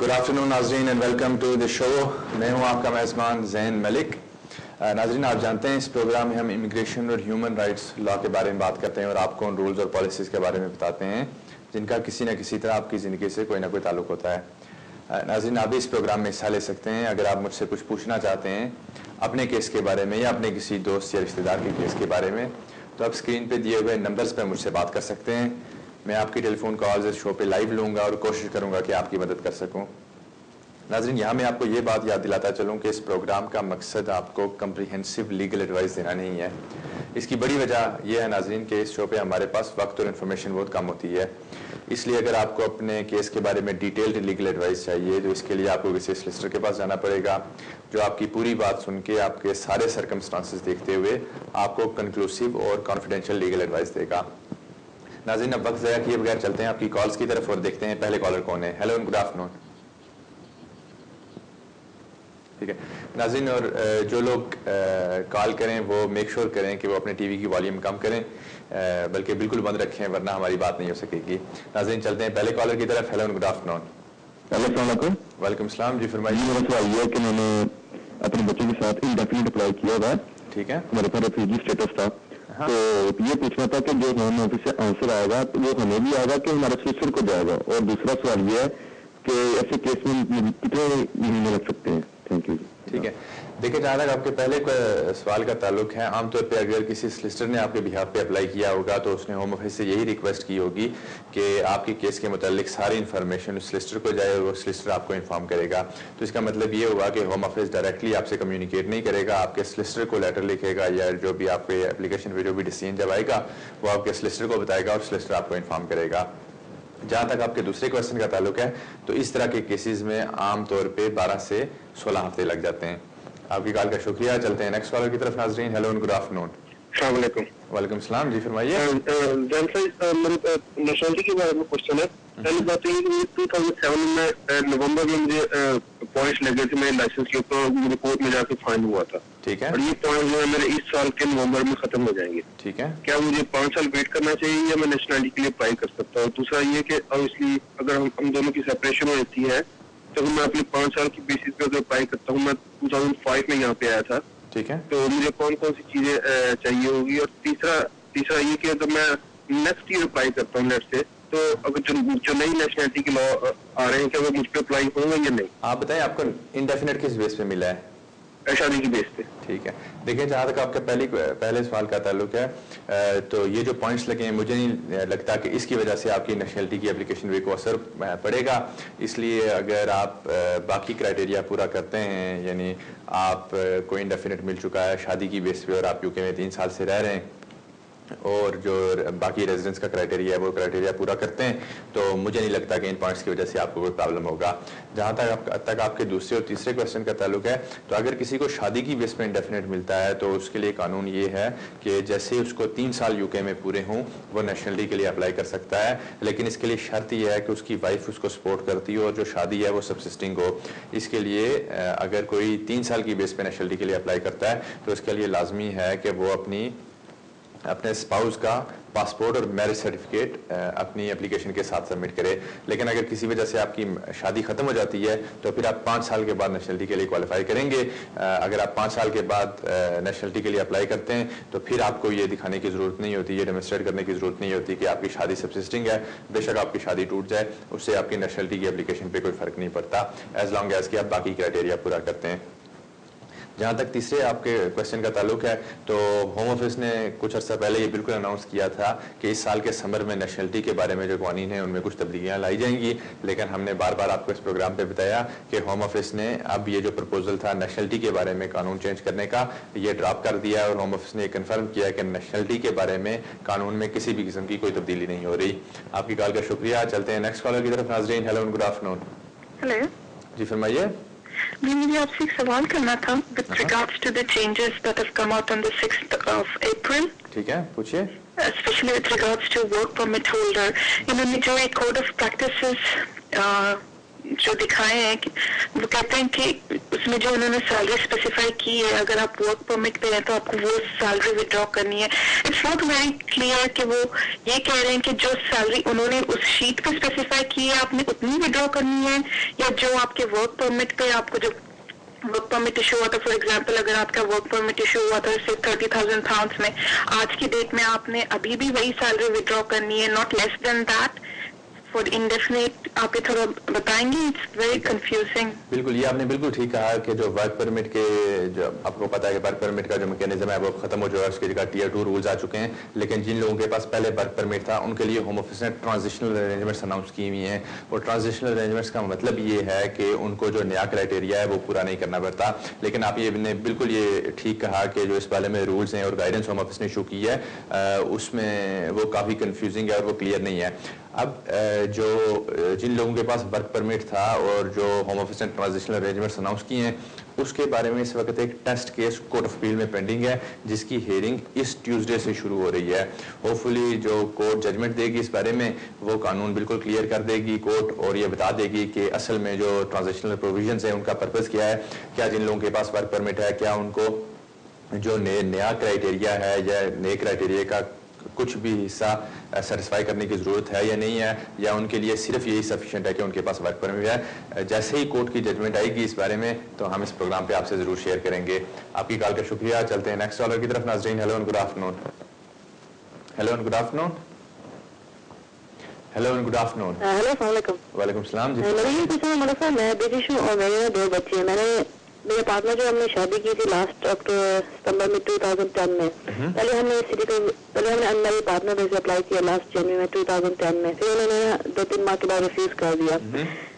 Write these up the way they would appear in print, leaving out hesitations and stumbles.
Good afternoon ناظرین and welcome to the شو. میں ہوں آپ کا میزبان زین ملک. ناظرین آپ جانتے ہیں اس پروگرام میں ہم امیگریشن اور ہیومن رائٹس لا کے بارے میں بات کرتے ہیں اور آپ کو ان رولز اور پالیسیز کے بارے میں بتاتے ہیں جن کا کسی نہ کسی طرح آپ کی زندگی سے کوئی نہ کوئی تعلق ہوتا ہے. ناظرین آپ بھی اس پروگرام میں حصہ لے سکتے ہیں. اگر آپ مجھ سے کچھ پوچھنا چاہتے ہیں اپنے کیس کے بارے میں یا اپنے کسی دوست یا رشتہ دار کے کیس کے بارے میں تو آپ اسکرین پہ دیے ہوئے نمبرز پہ مجھ سے بات کر سکتے ہیں. میں آپ کی ٹیلی فون کالز اس شو پہ لائیو لوں گا اور کوشش کروں گا کہ آپ کی مدد کر سکوں. ناظرین یہاں میں آپ کو یہ بات یاد دلاتا چلوں کہ اس پروگرام کا مقصد آپ کو کمپریہنسو لیگل ایڈوائس دینا نہیں ہے. اس کی بڑی وجہ یہ ہے ناظرین کہ اس شو پہ ہمارے پاس وقت اور انفارمیشن بہت کم ہوتی ہے. اس لیے اگر آپ کو اپنے کیس کے بارے میں ڈیٹیلڈ لیگل ایڈوائس چاہیے تو اس کے لیے آپ کو کسی سولسٹر کے پاس جانا پڑے گا جو آپ کی پوری بات سن کے آپ کے سارے سرکمسٹانسز دیکھتے ہوئے آپ کو کنکلوسیو اور کانفیڈینشیل لیگل ایڈوائس دے گا. ناظرین اب وقت ضائع کیے بغیر چلتے ہیں آپ کی کالز کی طرف اور دیکھتے ہیں پہلے کالر کون ہے. Hello good afternoon. ٹھیک ہے ناظرین, اور جو لوگ کال کریں وہ میک شور کریں کہ وہ اپنے ٹی وی کی والیوم کم کریں, بلکہ بالکل بند رکھیں ورنہ ہماری بات نہیں ہو سکے گی. ناظرین چلتے ہیں پہلے کالر کی طرف. Hello good afternoon. السلام علیکم. وعلیکم السلام. جی فرمائیے. میرا سوال یہ ہے کہ میں نے اپنے بچے کے ساتھ انڈیفینٹ اپلائی کیا تھا. ٹھیک ہے. میرے پاس ریفیوجی اسٹیٹس تھا. تو یہ پوچھنا تھا کہ جو ہوم آفس سے آنسر آئے گا تو وہ ہمیں بھی آئے گا کہ ہمارے سسٹر کو جائے گا. اور دوسرا سوال یہ ہے کہ ایسے کیس میں کتنے مہینے لگ سکتے ہیں. Thank you. ٹھیک ہے. دیکھیں جہاں تک آپ کے پہلے سوال کا تعلق ہے, عام طور پہ اگر کسی سلسٹر نے آپ کے بہاف پہ اپلائی کیا ہوگا تو اس نے ہوم آفس سے یہی ریکویسٹ کی ہوگی کہ آپ کے کیس کے متعلق ساری انفارمیشن اس سلسٹر کو جائے اور وہ سلسٹر آپ کو انفارم کرے گا. تو اس کا مطلب یہ ہوگا کہ ہوم آفس ڈائریکٹلی آپ سے کمیونیکیٹ نہیں کرے گا, آپ کے سلسٹر کو لیٹر لکھے گا یا جو بھی آپ کے اپلیکیشن پہ جو بھی ڈیسیژن جب آئے گا وہ آپ کے سلسٹر کو بتائے گا اور سلسٹر آپ کو انفارم کرے گا. جہاں تک آپ کے دوسرے کویشچن کا تعلق ہے تو اس طرح کے کیسز میں عام طور پہ 12 سے 16 ہفتے لگ جاتے ہیں. آپ کی کال کا شکریہ. چلتے ہیں نیکسٹ کالر کی طرف. ناظرین ہیلو گڈ آفٹرنون. السلام علیکم. وعلیکم السلام. جی فرمائیے. میرے نیشنلٹی کے بارے میں کوشچن ہے. پہلی بات یہ کہ 2007 میں نومبر میں مجھے پوائنٹس لگے تھے میرے لائسنس کے اوپر, مجھے کورٹ میں جا کے فائن ہوا تھا. ٹھیک ہے. اور یہ پوائنٹ جو ہے میرے اس سال کے نومبر میں ختم ہو جائیں گے. ٹھیک ہے. کیا مجھے 5 سال ویٹ کرنا چاہیے یا میں نیشنلٹی کے لیے اپلائی کر سکتا ہوں؟ دوسرا یہ کہ اوبیسلی اگر ہم دونوں کی سپریشن ہو جاتی ہے تو میں اپنے 5 سال کی بیسس پہ اگر اپلائی کرتا ہوں, میں 2005 میں یہاں پہ آیا تھا. ٹھیک ہے. تو مجھے کون کون سی چیزیں چاہیے ہوگی؟ اور تیسرا یہ کہ اگر میں نیکسٹ ایئر اپلائی کرتا ہوں نیٹ سے تو اگر جو نئی نیشنلٹی کے لا آ رہے ہیں کہ وہ مجھ پہ اپلائی ہوں گے یا نہیں؟ آپ بتائیں آپ کو انڈیفینٹ کس بیس پہ ملا ہے؟ شادی کی بیس پہ. ٹھیک ہے. دیکھیں جہاں تک آپ کا پہلے سوال کا تعلق ہے تو یہ جو پوائنٹس لگے ہیں مجھے نہیں لگتا کہ اس کی وجہ سے آپ کی نیشنلٹی کی اپلیکیشن پہ کو اثر پڑے گا. اس لیے اگر آپ باقی کرائٹیریا پورا کرتے ہیں, یعنی آپ کو انڈیفینٹ مل چکا ہے شادی کی بیس پہ اور آپ یو کے میں 3 سال سے رہ رہے ہیں اور جو باقی ریزیڈنس کا کرائٹیریا ہے وہ کرائٹیریا پورا کرتے ہیں, تو مجھے نہیں لگتا کہ ان پوائنٹس کی وجہ سے آپ کو کوئی پرابلم ہوگا. جہاں تک آپ کے دوسرے اور تیسرے کویشچن کا تعلق ہے تو اگر کسی کو شادی کی بیس پہ انڈیفینٹ ملتا ہے تو اس کے لیے قانون یہ ہے کہ جیسے اس کو 3 سال یو کے میں پورے ہوں وہ نیشنلٹی کے لیے اپلائی کر سکتا ہے, لیکن اس کے لیے شرط یہ ہے کہ اس کی وائف اس کو سپورٹ کرتی ہو اور جو شادی ہے وہ سبسسٹنگ ہو. اس کے لیے اگر کوئی 3 سال کی بیس پہ نیشنلٹی کے لیے اپلائی کرتا ہے تو اس کے لیے لازمی ہے کہ وہ اپنے اسپاؤس کا پاسپورٹ اور میرج سرٹیفکیٹ اپنی اپلیکیشن کے ساتھ سبمٹ کرے. لیکن اگر کسی وجہ سے آپ کی شادی ختم ہو جاتی ہے تو پھر آپ 5 سال کے بعد نیشنلٹی کے لیے کوالیفائی کریں گے. اگر آپ 5 سال کے بعد نیشنلٹی کے لیے اپلائی کرتے ہیں تو پھر آپ کو یہ دکھانے کی ضرورت نہیں ہوتی, یہ ڈیمونسٹریٹ کرنے کی ضرورت نہیں ہوتی کہ آپ کی شادی سبسسٹنگ ہے. بے شک آپ کی شادی ٹوٹ جائے اس سے آپ کی نیشنلٹی کی اپلیکیشن پہ کوئی فرق نہیں پڑتا ایز لانگ ایز کہ آپ باقی کرائٹیریا پورا کرتے ہیں. جہاں تک تیسرے آپ کے کویشچن کا تعلق ہے تو ہوم آفس نے کچھ عرصہ پہلے یہ بالکل اناؤنس کیا تھا کہ اس سال کے سمر میں نیشنلٹی کے بارے میں جو قوانین ہیں ان میں کچھ تبدیلیاں لائی جائیں گی, لیکن ہم نے بار بار آپ کو اس پروگرام پہ بتایا کہ ہوم آفس نے اب یہ جو پرپوزل تھا نیشنلٹی کے بارے میں قانون چینج کرنے کا یہ ڈراپ کر دیا ہے اور ہوم آفس نے یہ کنفرم کیا کہ نیشنلٹی کے بارے میں قانون میں کسی بھی قسم کی کوئی تبدیلی نہیں ہو رہی. آپ کی کال کا شکریہ. چلتے ہیں نیکسٹ کالر کی طرف. ناظرین ہیلو گڈ آفٹرنون. ہیلو. جی فرمائیے. جی مجھے آپ سے ایک سوال کرنا تھا with regards to the changes that have come out on the 6th of April. ٹھیک ہے پوچھیے. Especially with regards to work permit holder. انہوں نے جو ایک code of practices जो दिखाए हैं कि वो कहते हैं कि उसमें जो उन्होंने सैलरी स्पेसिफाई की है, अगर आप वर्क परमिट पे हैं तो आपको वो सैलरी विड्रॉ करनी है. इट्स नॉट वेरी क्लियर कि वो ये कह रहे हैं कि जो सैलरी उन्होंने उस शीट पे स्पेसिफाई की है आपने उतनी विड्रॉ करनी है, या जो आपके वर्क परमिट पे आपको जो वर्क परमिट इशू हुआ था, फॉर एग्जाम्पल अगर आपका वर्क परमिट इशू हुआ था सिर्फ 30,000 पाउंड्स में, आज की डेट में आपने अभी भी वही सैलरी विड्रॉ करनी है, not less than that for indefinite. आप ये थोड़ा बताएंगे? It's very confusing. बिल्कुल, ये आपने बिल्कुल ठीक कहा कि जो वर्क परमिट के जो आपको पता है कि वर्क परमिट का जो मैकेनिज्म है वो खत्म हो चुका है, उसकी जगह टियर 2 रूल्स आ चुके हैं. लेकिन जिन लोगों के पास पहले वर्क परमिट था उनके लिए होम ऑफिस ने ट्रांजिशनल अरेंजमेंट्स अनाउंस की हुई हैं. और ट्रांजिशनल अरेंजमेंट्स का मतलब ये है कि उनको जो नया क्राइटेरिया है वो पूरा नहीं करना पड़ता. लेकिन आप ये ने बिल्कुल ये ठीक कहा कि जो इस बारे में रूल्स हैं और गाइडेंस होम ऑफिस ने इशू की है उसमें वो काफ़ी कन्फ्यूजिंग है और वो क्लियर नहीं है. अब जो जिन लोगों के पास वर्क परमिट था और जो होम ऑफिस ने ट्रांजिशनल अरेंजमेंट्स अनाउंस किए हैं उसके बारे में इस वक्त एक test case court of appeal में पेंडिंग है, जिसकी हियरिंग इस ट्यूसडे से शुरू हो रही है. होपफुली जो कोर्ट जजमेंट देगी इस बारे में वो कानून बिल्कुल क्लियर कर देगी कोर्ट, और ये बता देगी कि असल में जो ट्रांजिशनल प्रोविजंस हैं उनका पर्पस क्या है. क्या जिन लोगों के पास वर्क परमिट है क्या उनको जो नया क्राइटेरिया है या नए क्राइटेरिया का कुछ भी हिस्सा सेटिस्फाई करने की ज़रूरत है या नहीं है, या उनके लिए सिर्फ यही सफिशिएंट है कि उनके पास वर्क परमिट है. जैसे ही कोर्ट की जजमेंट आएगी इस बारे में तो हम इस प्रोग्राम पे आपसे ज़रूर शेयर करेंगे. आपकी कॉल का शुक्रिया. चलते हैं नेक्स्ट कॉलर की तरफ. नाज़रीन, hello and good afternoon. Hello and good afternoon. Hello and good afternoon. Hello, अस्सलाम वालेकुम. वालेकुम सलाम. जी मेरी ये पूछना है, मतलब मैं ब्रिटिश हूँ और मेरे 2 बच्चे हैं. मेरे पार्टनर जो हमने शादी की थी लास्ट सितंबर में 2010 में. पहले हमने अनमैरिड पार्टनर वीजा अप्लाई किया लास्ट जनवरी में 2010 में. फिर उन्होंने 2-3 माह के बाद रिफ्यूज कर दिया.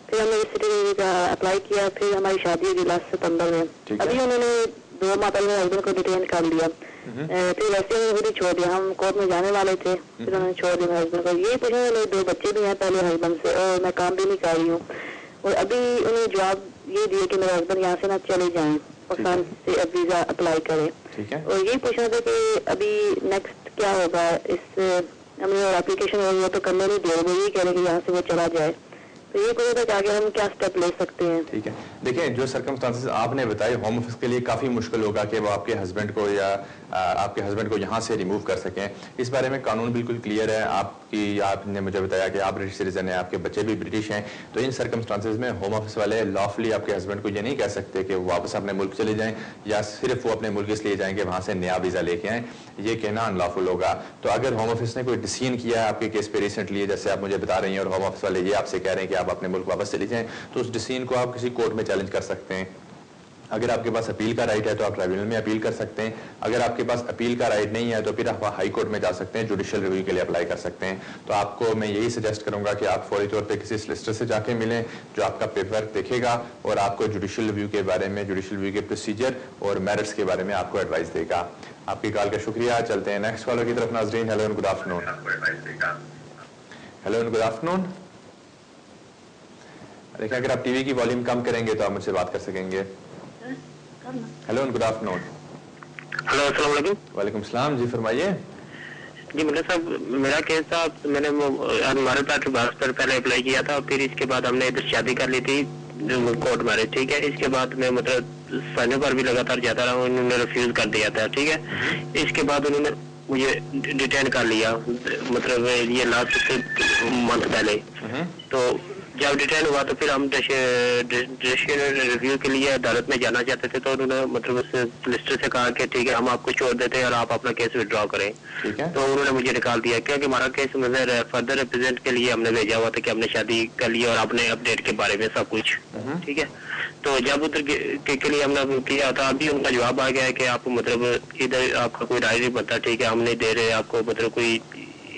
फिर हमने सिटीजन वीजा अप्लाई किया. फिर हमारी शादी हुई लास्ट सितंबर में. अभी उन्होंने 2 माह पहले मेरे हस्बैंड को डिटेन कर लिया. फिर वैसे उन्होंने खुद ही छोड़ दिया. हम कोर्ट में जाने वाले थे, फिर उन्होंने छोड़ दिया मेरे हस्बैंड को. ये पूछा, मेरे 2 बच्चे भी हैं पहले हस्बैंड से और मैं काम भी नहीं कर रही हूँ. और अभी उन्होंने जवाब ये दिए कि मेरे हस्बैंड यहाँ से ना चले जाएं और साल से अब वीजा अप्लाई करें. और यही पूछना था कि अभी नेक्स्ट क्या होगा. इस हमें और एप्लीकेशन वो तो करने नहीं दे रहे, ये कह रहे कि यहाँ से वो चला जाए. तो ये पूछा था कि आगे हम क्या स्टेप ले सकते हैं. ठीक है, देखिए जो सर्कमस्टांसेस आपने बताए होम ऑफिस के लिए काफ़ी मुश्किल होगा कि वो आपके हस्बैंड को या आपके हस्बैंड को यहाँ से रिमूव कर सकें. इस बारे में कानून बिल्कुल क्लियर है. आपने मुझे बताया कि आप ब्रिटिश सिटीजन हैं, आपके बच्चे भी ब्रिटिश हैं. तो इन सर्कमस्टांसेस में होम ऑफिस वाले लॉफुली आपके हस्बैंड को ये नहीं कह सकते कि वो वापस अपने मुल्क चले जाएं या सिर्फ वो अपने मुल्क इसलिए जाएंगे वहाँ से नया वीज़ा लेके आएँ. ये कहना अनलॉफुल होगा. तो अगर होम ऑफिस ने कोई डिसीजन किया है आपके केस पे रिसेंटली, जैसे आप मुझे बता रही हैं, और होम ऑफिस वाले ये आपसे कह रहे हैं कि आप अपने मुल्क वापस चले जाएं, तो उस डिसीजन को आप किसी कोर्ट में चैलेंज कर सकते हैं. अगर आपके पास अपील का राइट है तो आप ट्राइब्यूनल में अपील कर सकते हैं. अगर आपके पास अपील का राइट नहीं है तो फिर आप हाई कोर्ट में जा सकते हैं, जुडिशियल रिव्यू के लिए अप्लाई कर सकते हैं. तो आपको मैं यही सजेस्ट करूंगा कि आप फौरी तौर पे किसी सॉलिसिटर से जाके मिलें जो आपका पेपर वर्क देखेगा और आपको जुडिशियल रिव्यू के बारे में, जुडिशियल रिव्यू के प्रोसीजर और मेरिट्स के बारे में आपको एडवाइस देगा. आपकी कॉल का शुक्रिया. चलते हैं नेक्स्ट कॉलर की तरफ. नाज़रीन, hello and good afternoon. Hello and good afternoon. देखिए, अगर आप टीवी की वॉल्यूम कम करेंगे तो आप मुझसे बात कर सकेंगे. Hello and good afternoon. Hello, अस्सलाम वालेकुम. वालेकुम सलाम. जी फरमाइए. जी मुल्ला साहब, मेरा केस था, मैंने हमारे पास पर पहले अप्लाई किया था. फिर इसके बाद हमने इधर शादी कर ली थी, कोर्ट मैरिज. ठीक है, इसके बाद मैं मतलब साइने पर भी लगातार जाता रहा. उन्होंने रिफ्यूज कर दिया था. ठीक है, इसके बाद उन्होंने मुझे डिटेन कर लिया, मतलब ये लास्ट मंथ पहले. तो जब डिटेन हुआ तो फिर हम डिसीजन रिव्यू के लिए अदालत में जाना चाहते थे. तो उन्होंने मतलब सॉलिसिटर से कहा कि ठीक है हम आपको छोड़ देते हैं और आप अपना केस विड्रॉ करें. तो उन्होंने मुझे निकाल दिया क्योंकि हमारा केस मतलब फर्दर रिप्रेजेंट के लिए हमने भेजा हुआ था कि हमने शादी कर ली और अपने अपडेट के बारे में सब कुछ. ठीक है, तो जब उधर के लिए हमने किया था, अभी उनका जवाब आ गया है कि आप मतलब इधर आपका कोई राय नहीं बनता. ठीक है, हम नहीं दे रहे आपको, मतलब कोई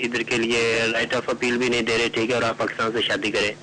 इधर के लिए राइट ऑफ अपील भी नहीं दे रहे. ठीक है, और आप पाकिस्तान से शादी करें.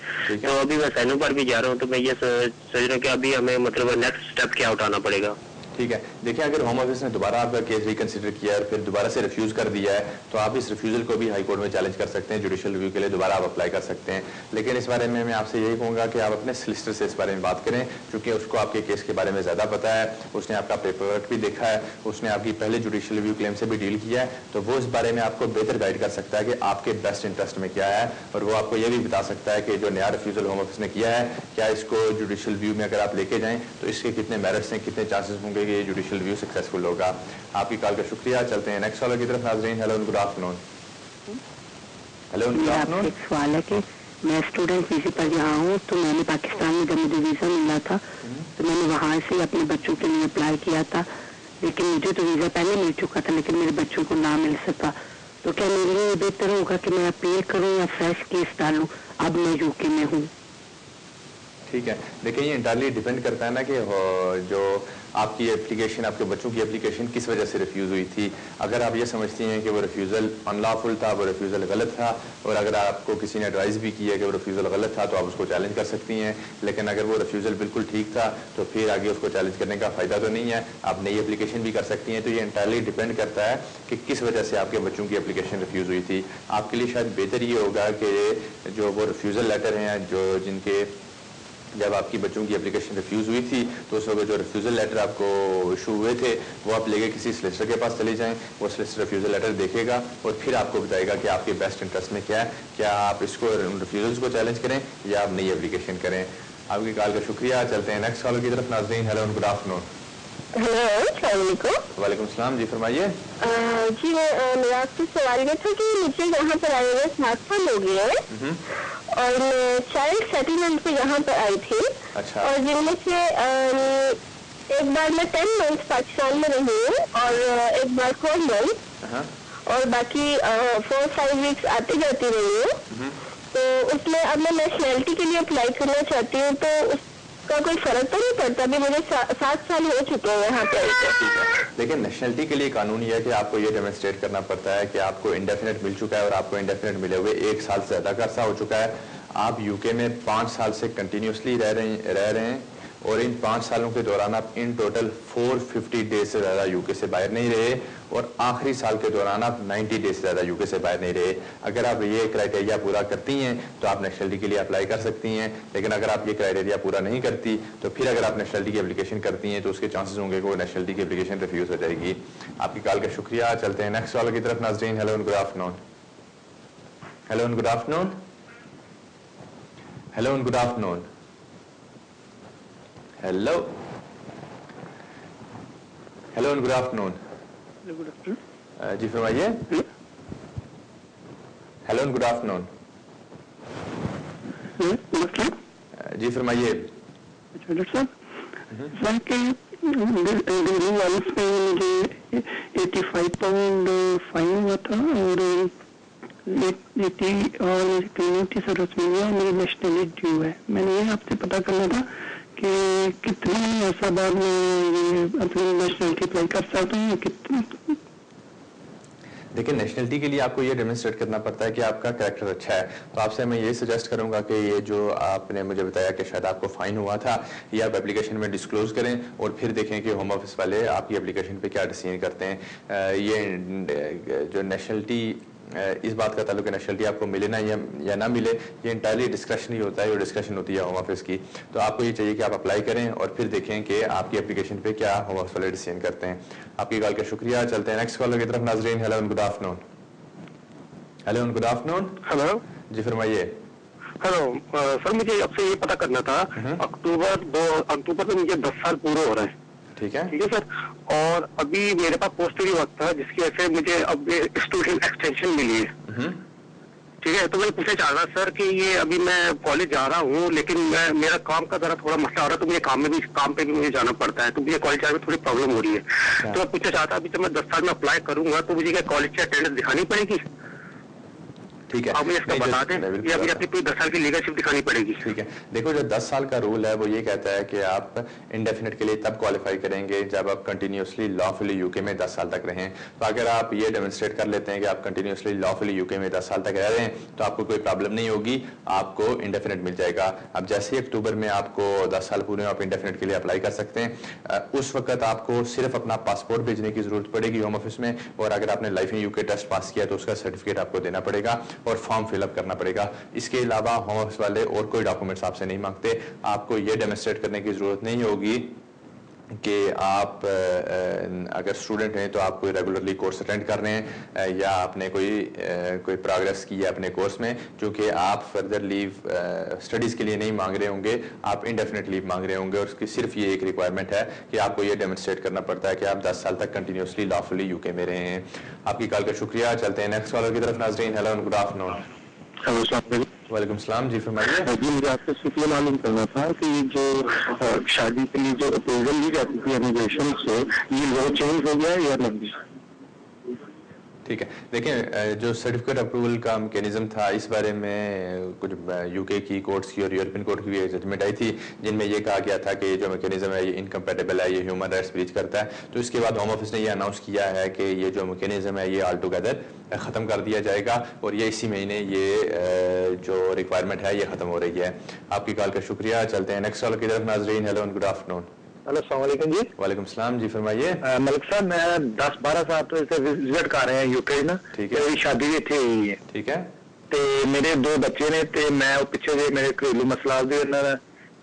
तो अभी मैं सैनों पर भी जा रहा हूँ. तो मैं ये सोच रहा हूँ कि अभी हमें मतलब नेक्स्ट स्टेप क्या उठाना पड़ेगा. ٹھیک ہے, دیکھیں اگر ہوم آفس نے دوبارہ آپ کا کیس ریکنسیڈر کیا ہے اور پھر دوبارہ سے ریفیوز کر دیا ہے تو آپ اس ریفیوزل کو بھی ہائی کورٹ میں چیلنج کر سکتے ہیں, جوڈیشل ریویو کے لیے دوبارہ آپ اپلائی کر سکتے ہیں. لیکن اس بارے میں آپ سے یہی کہوں گا کہ آپ اپنے سلسٹر سے اس بارے میں بات کریں, کیونکہ اس کو آپ کے کیس کے بارے میں زیادہ پتہ ہے, اس نے آپ کا پیپر ورک بھی دیکھا ہے, اس نے آپ کی پہلے جوڈیشل ریویو کلیم سے بھی ڈیل کیا ہے, تو وہ اس بارے میں آپ کو بہتر گائیڈ کر سکتا ہے کہ آپ کے بیسٹ انٹرسٹ میں کیا ہے, اور وہ آپ کو یہ بھی بتا سکتا ہے کہ جو نیا ریفیوزل ہوم آفس نے کیا ہے کیا اس کو جوڈیشل ریویو میں اگر آپ لے کے جائیں تو اس کے کتنے میرٹس ہیں, کتنے چانسز ہوں گے کہ یہ جوڈیشل ریویو سکسیسفل ہوگا. آپ کی کال کا شکریہ. چلتے ہیں نیکسٹ کالر کی طرف. ناظرین ہیلو گڈ آفٹر نون. ہیلو گڈ آفٹر نون. ایک سوال ہے کہ میں اسٹوڈنٹ ویزے پر یہاں ہوں, تو میں نے پاکستان میں جب مجھے ویزا ملا تھا تو میں نے وہاں سے اپنے بچوں کے لیے اپلائی کیا تھا, لیکن مجھے تو ویزا پہلے مل چکا تھا لیکن میرے بچوں کو نہ مل سکا. تو کیا میرے لیے بہتر ہوگا کہ میں اپیل کروں یا فریش کیس ڈالوں؟ اب میں یو کے میں ہوں. ٹھیک ہے, دیکھیں یہ انٹائرلی ڈیپینڈ کرتا ہے نا کہ جو آپ کی اپلیکیشن, آپ کے بچوں کی اپلیکیشن کس وجہ سے ریفیوز ہوئی تھی. اگر آپ یہ سمجھتی ہیں کہ وہ ریفیوزل ان لافل تھا, وہ ریفیوزل غلط تھا, اور اگر آپ کو کسی نے ایڈوائز بھی کی ہے کہ وہ ریفیوزل غلط تھا تو آپ اس کو چیلنج کر سکتی ہیں. لیکن اگر وہ ریفیوزل بالکل ٹھیک تھا تو پھر آگے اس کو چیلنج کرنے کا فائدہ تو نہیں ہے, آپ نئی اپلیکیشن بھی کر سکتی ہیں. تو یہ انٹائرلی ڈیپینڈ کرتا ہے کہ کس وجہ سے آپ کے بچوں کی اپلیکیشن ریفیوز ہوئی تھی. آپ کے لیے شاید بہتر یہ ہوگا کہ جو وہ ریفیوزل لیٹر ہیں جو جن کے جب آپ کی بچوں کی اپلیکیشن ریفیوز ہوئی تھی تو اس وقت جو ریفیوزل لیٹر آپ کو ایشو ہوئے تھے وہ آپ لے کے کسی سلیسٹر کے پاس چلے جائیں. وہ سلیسٹر ریفیوزل لیٹر دیکھے گا اور پھر آپ کو بتائے گا کہ آپ کے بیسٹ انٹرسٹ میں کیا ہے, کیا آپ اس کو ریفیوزلس کو چیلنج کریں یا آپ نئی اپلیکیشن کریں. آپ کی کال کا شکریہ. چلتے ہیں نیکسٹ کالر کی طرف. ناظرین ہیلو گڈ آفٹر نون. ہیلو السلام علیکم. وعلیکم السلام, جی فرمائیے. جی میرا آپ سے سوال یہ تھا کہ مجھے یہاں پر آئے ہوئے 7 سال ہو گئے ہیں اور میں چائلڈ سیٹلمنٹ پہ یہاں پر آئی تھی. اچھا. اور جن میں سے ایک بار میں 10 منتھ پاکستان میں رہی ہوں اور ایک بار 4 منتھ اور باقی 4-5 ویکس آتی جاتی رہی ہوں. تو اس میں اب میں نیشنلٹی کے لیے اپلائی کرنا چاہتی ہوں, تو اس کا کوئی فرق تو نہیں پڑتا؟ ابھی مجھے 7 سال ہو چکے ہیں یہاں پہ. لیکن نیشنلٹی کے لیے قانون یہ ہے کہ آپ کو یہ ڈیمونسٹریٹ کرنا پڑتا ہے کہ آپ کو انڈیفینٹ مل چکا ہے, اور آپ کو انڈیفینٹ ملے ہوئے 1 سال سے زیادہ کا عرصہ ہو چکا ہے. آپ یو کے میں 5 سال سے کنٹینیوسلی رہ رہے ہیں, اور ان 5 سالوں کے دوران آپ ان ٹوٹل 450 ڈیز سے زیادہ یو کے سے باہر نہیں رہے, اور آخری سال کے دوران آپ 90 ڈیز سے زیادہ یو کے سے باہر نہیں رہے. اگر آپ یہ کرائٹیریا پورا کرتی ہیں تو آپ نیشنلٹی کے لیے اپلائی کر سکتی ہیں. لیکن اگر آپ یہ کرائٹیریا پورا نہیں کرتی تو پھر اگر آپ نیشنلٹی کی اپلیکیشن کرتی ہیں تو اس کے چانسز ہوں گے کہ وہ نیشنلٹی کی اپلیکیشن ریفیوز ہو جائے گی. آپ کی کال کا شکریہ. چلتے ہیں نیکسٹ کال کی طرف. ناظرین ہیلو گڈ آفٹر نون. ہیلو گڈ آفٹر نون. ہیلو گڈ آفٹر نون. ہیلو ہیلو گڈ آفٹر نون. جی فرمائیے. ہیلو گڈ آفٹر نون. جی فرمائیے. ڈاکٹر صاحب کہ ڈیلی والس میں مجھے 85 پاؤنڈ فائن ہوا تھا اور 80 اور کمیونٹی سروس ملی اور میری نیشنلٹی ڈیو ہے. میں نے یہ آپ سے پتا کرنا تھا کہ کتنے عرصہ بعد میں اپنی نیشنلٹی اپلائی کر سکتا ہوں. دیکھیں نیشنلٹی کے لیے آپ کو یہ ڈیمونسٹریٹ کرنا پڑتا ہے کہ آپ کا کریکٹر اچھا ہے. تو آپ سے میں یہ سجیسٹ کروں گا کہ یہ جو آپ نے مجھے بتایا کہ شاید آپ کو فائن ہوا تھا, یہ آپ اپلیکیشن میں ڈسکلوز کریں اور پھر دیکھیں کہ ہوم آفس والے آپ کی اپلیکیشن پہ کیا ڈیسیژن کرتے ہیں. یہ جو نیشنلٹی, اس بات کا تعلق ہے نیشنلٹی آپ کو ملے نا یا نہ ملے, یہ انٹائرلی ڈسکریشنری ہوتا ہے, یہ ڈسکشن ہوتی ہے ہوم آفس کی. تو آپ کو یہ چاہیے کہ آپ اپلائی کریں اور پھر دیکھیں کہ آپ کی اپلیکیشن پہ کیا ہوم آفس والے ڈیسیژن کرتے ہیں. آپ کی کال کا شکریہ. چلتے ہیں نیکسٹ کالر کی طرف. ناظرین ہیلو گڈ آفٹر نون. ہیلو گڈ آفٹر نون. ہلو جی فرمائیے. ہلو سر, مجھے آپ سے یہ پتا کرنا تھا, اکتوبر میں مجھے 10 سال پورے ہو رہے ہیں. ٹھیک ہے سر, اور ابھی میرے پاس پوسٹ بھی وقت تھا جس کی وجہ سے مجھے اب اسٹوڈنٹ ایکسٹینشن ملی ہے. ٹھیک ہے, تو میں پوچھنا چاہ رہا سر کہ یہ ابھی میں کالج جا رہا ہوں لیکن میرا کام کا ذرا تھوڑا مسئلہ ہو رہا ہے, تو مجھے کام پہ بھی مجھے جانا پڑتا ہے, تو مجھے کالج جانے میں تھوڑی پرابلم ہو رہی ہے. تو میں پوچھنا چاہتا ابھی جب میں 10 سال میں اپلائی کروں گا تو مجھے کیا کالج کی اٹینڈنس دکھانی پڑے گی؟ ٹھیک ہے, آپ مجھے اس کا بتا دیں یا پھر اپنی کوئی 10 سال کی لیگل شپ دکھانی پڑے گی. ٹھیک ہے, دیکھو جو 10 سال کا رول ہے وہ یہ کہتا ہے کہ آپ انڈیفینٹ کے لیے تب کوالیفائی کریں گے جب آپ کنٹینیوسلی لافلی یو کے میں 10 سال تک رہیں. تو اگر آپ یہ ڈیمونسٹریٹ کر لیتے ہیں کہ آپ کنٹینیوسلی لافلی یو کے میں 10 سال تک رہ رہے ہیں تو آپ کو کوئی پرابلم نہیں ہوگی, آپ کو انڈیفینٹ مل جائے گا. اب جیسے ہی اکتوبر میں آپ کو 10 سال پورے آپ انڈیفینٹ کے لیے اپلائی کر سکتے ہیں. اس وقت آپ کو صرف اپنا پاسپورٹ بھیجنے کی ضرورت پڑے گی ہوم آفس میں, اور اگر آپ نے لائف ان یو کے ٹیسٹ پاس کیا تو اس کا سرٹیفکیٹ آپ کو دینا پڑے گا اور فارم فل اپ کرنا پڑے گا. اس کے علاوہ ہوم آفس والے اور کوئی ڈاکومنٹس آپ سے نہیں مانگتے. آپ کو یہ ڈیمونسٹریٹ کرنے کی ضرورت نہیں ہوگی کہ آپ اگر اسٹوڈنٹ ہیں تو آپ کوئی ریگولرلی کورس اٹینڈ کر رہے ہیں یا آپ نے کوئی پروگرس کی ہے اپنے کورس میں, چونکہ آپ فردر لیو اسٹڈیز کے لیے نہیں مانگ رہے ہوں گے, آپ انڈیفینٹ لیو مانگ رہے ہوں گے. اور اس کی صرف یہ ایک ریکوائرمنٹ ہے کہ آپ کو یہ ڈیمونسٹریٹ کرنا پڑتا ہے کہ آپ 10 سال تک کنٹینیوسلی لافلی یو کے میں رہے ہیں. آپ کی کال کا شکریہ. چلتے ہیں نیکسٹ کالر کی طرف. ناظرین ہیلو, گڈ آفٹر نون. السلام علیکم. وعلیکم السلام, جی فرمائیے. جی مجھے آپ سے صرف یہ معلوم کرنا تھا کہ یہ جو شادی کے لیے جو اپروول لی جاتی تھی امیگریشن سے, یہ وہ چینج ہو گیا یا نہیں؟ ٹھیک ہے, دیکھیں جو سرٹیفکیٹ اپروول کا میکینزم تھا اس بارے میں کچھ یو کے کی کورٹس کی اور یورپین کورٹ کی بھی ججمنٹ آئی تھی جن میں یہ کہا گیا تھا کہ جو میکینزم ہے یہ انکمپیٹیبل ہے, یہ ہیومن رائٹس بریچ کرتا ہے. تو اس کے بعد ہوم آفس نے یہ اناؤنس کیا ہے کہ یہ جو میکینزم ہے یہ آل ٹوگیدر ختم کر دیا جائے گا اور یہ اسی مہینے یہ جو ریکوائرمنٹ ہے یہ ختم ہو رہی ہے. آپ کی کال کا شکریہ. چلتے ہیں نیکسٹ کال کی طرف. ناظرین ہیلو, گڈ آفٹر نون. ہلو, السلام علیکم جی. وعلیکم السلام, جی فرمائیے. ملک صاحب میں 10-12 سال تو اسے وزٹ کر رہے ہیں یو کے نا. ٹھیک ہے, شادی بھی اتنے ہوئی ہے. ٹھیک ہے, تے میرے 2 بچے نے تے میں پیچھے جی میرے گھریلو مسئلہ بھی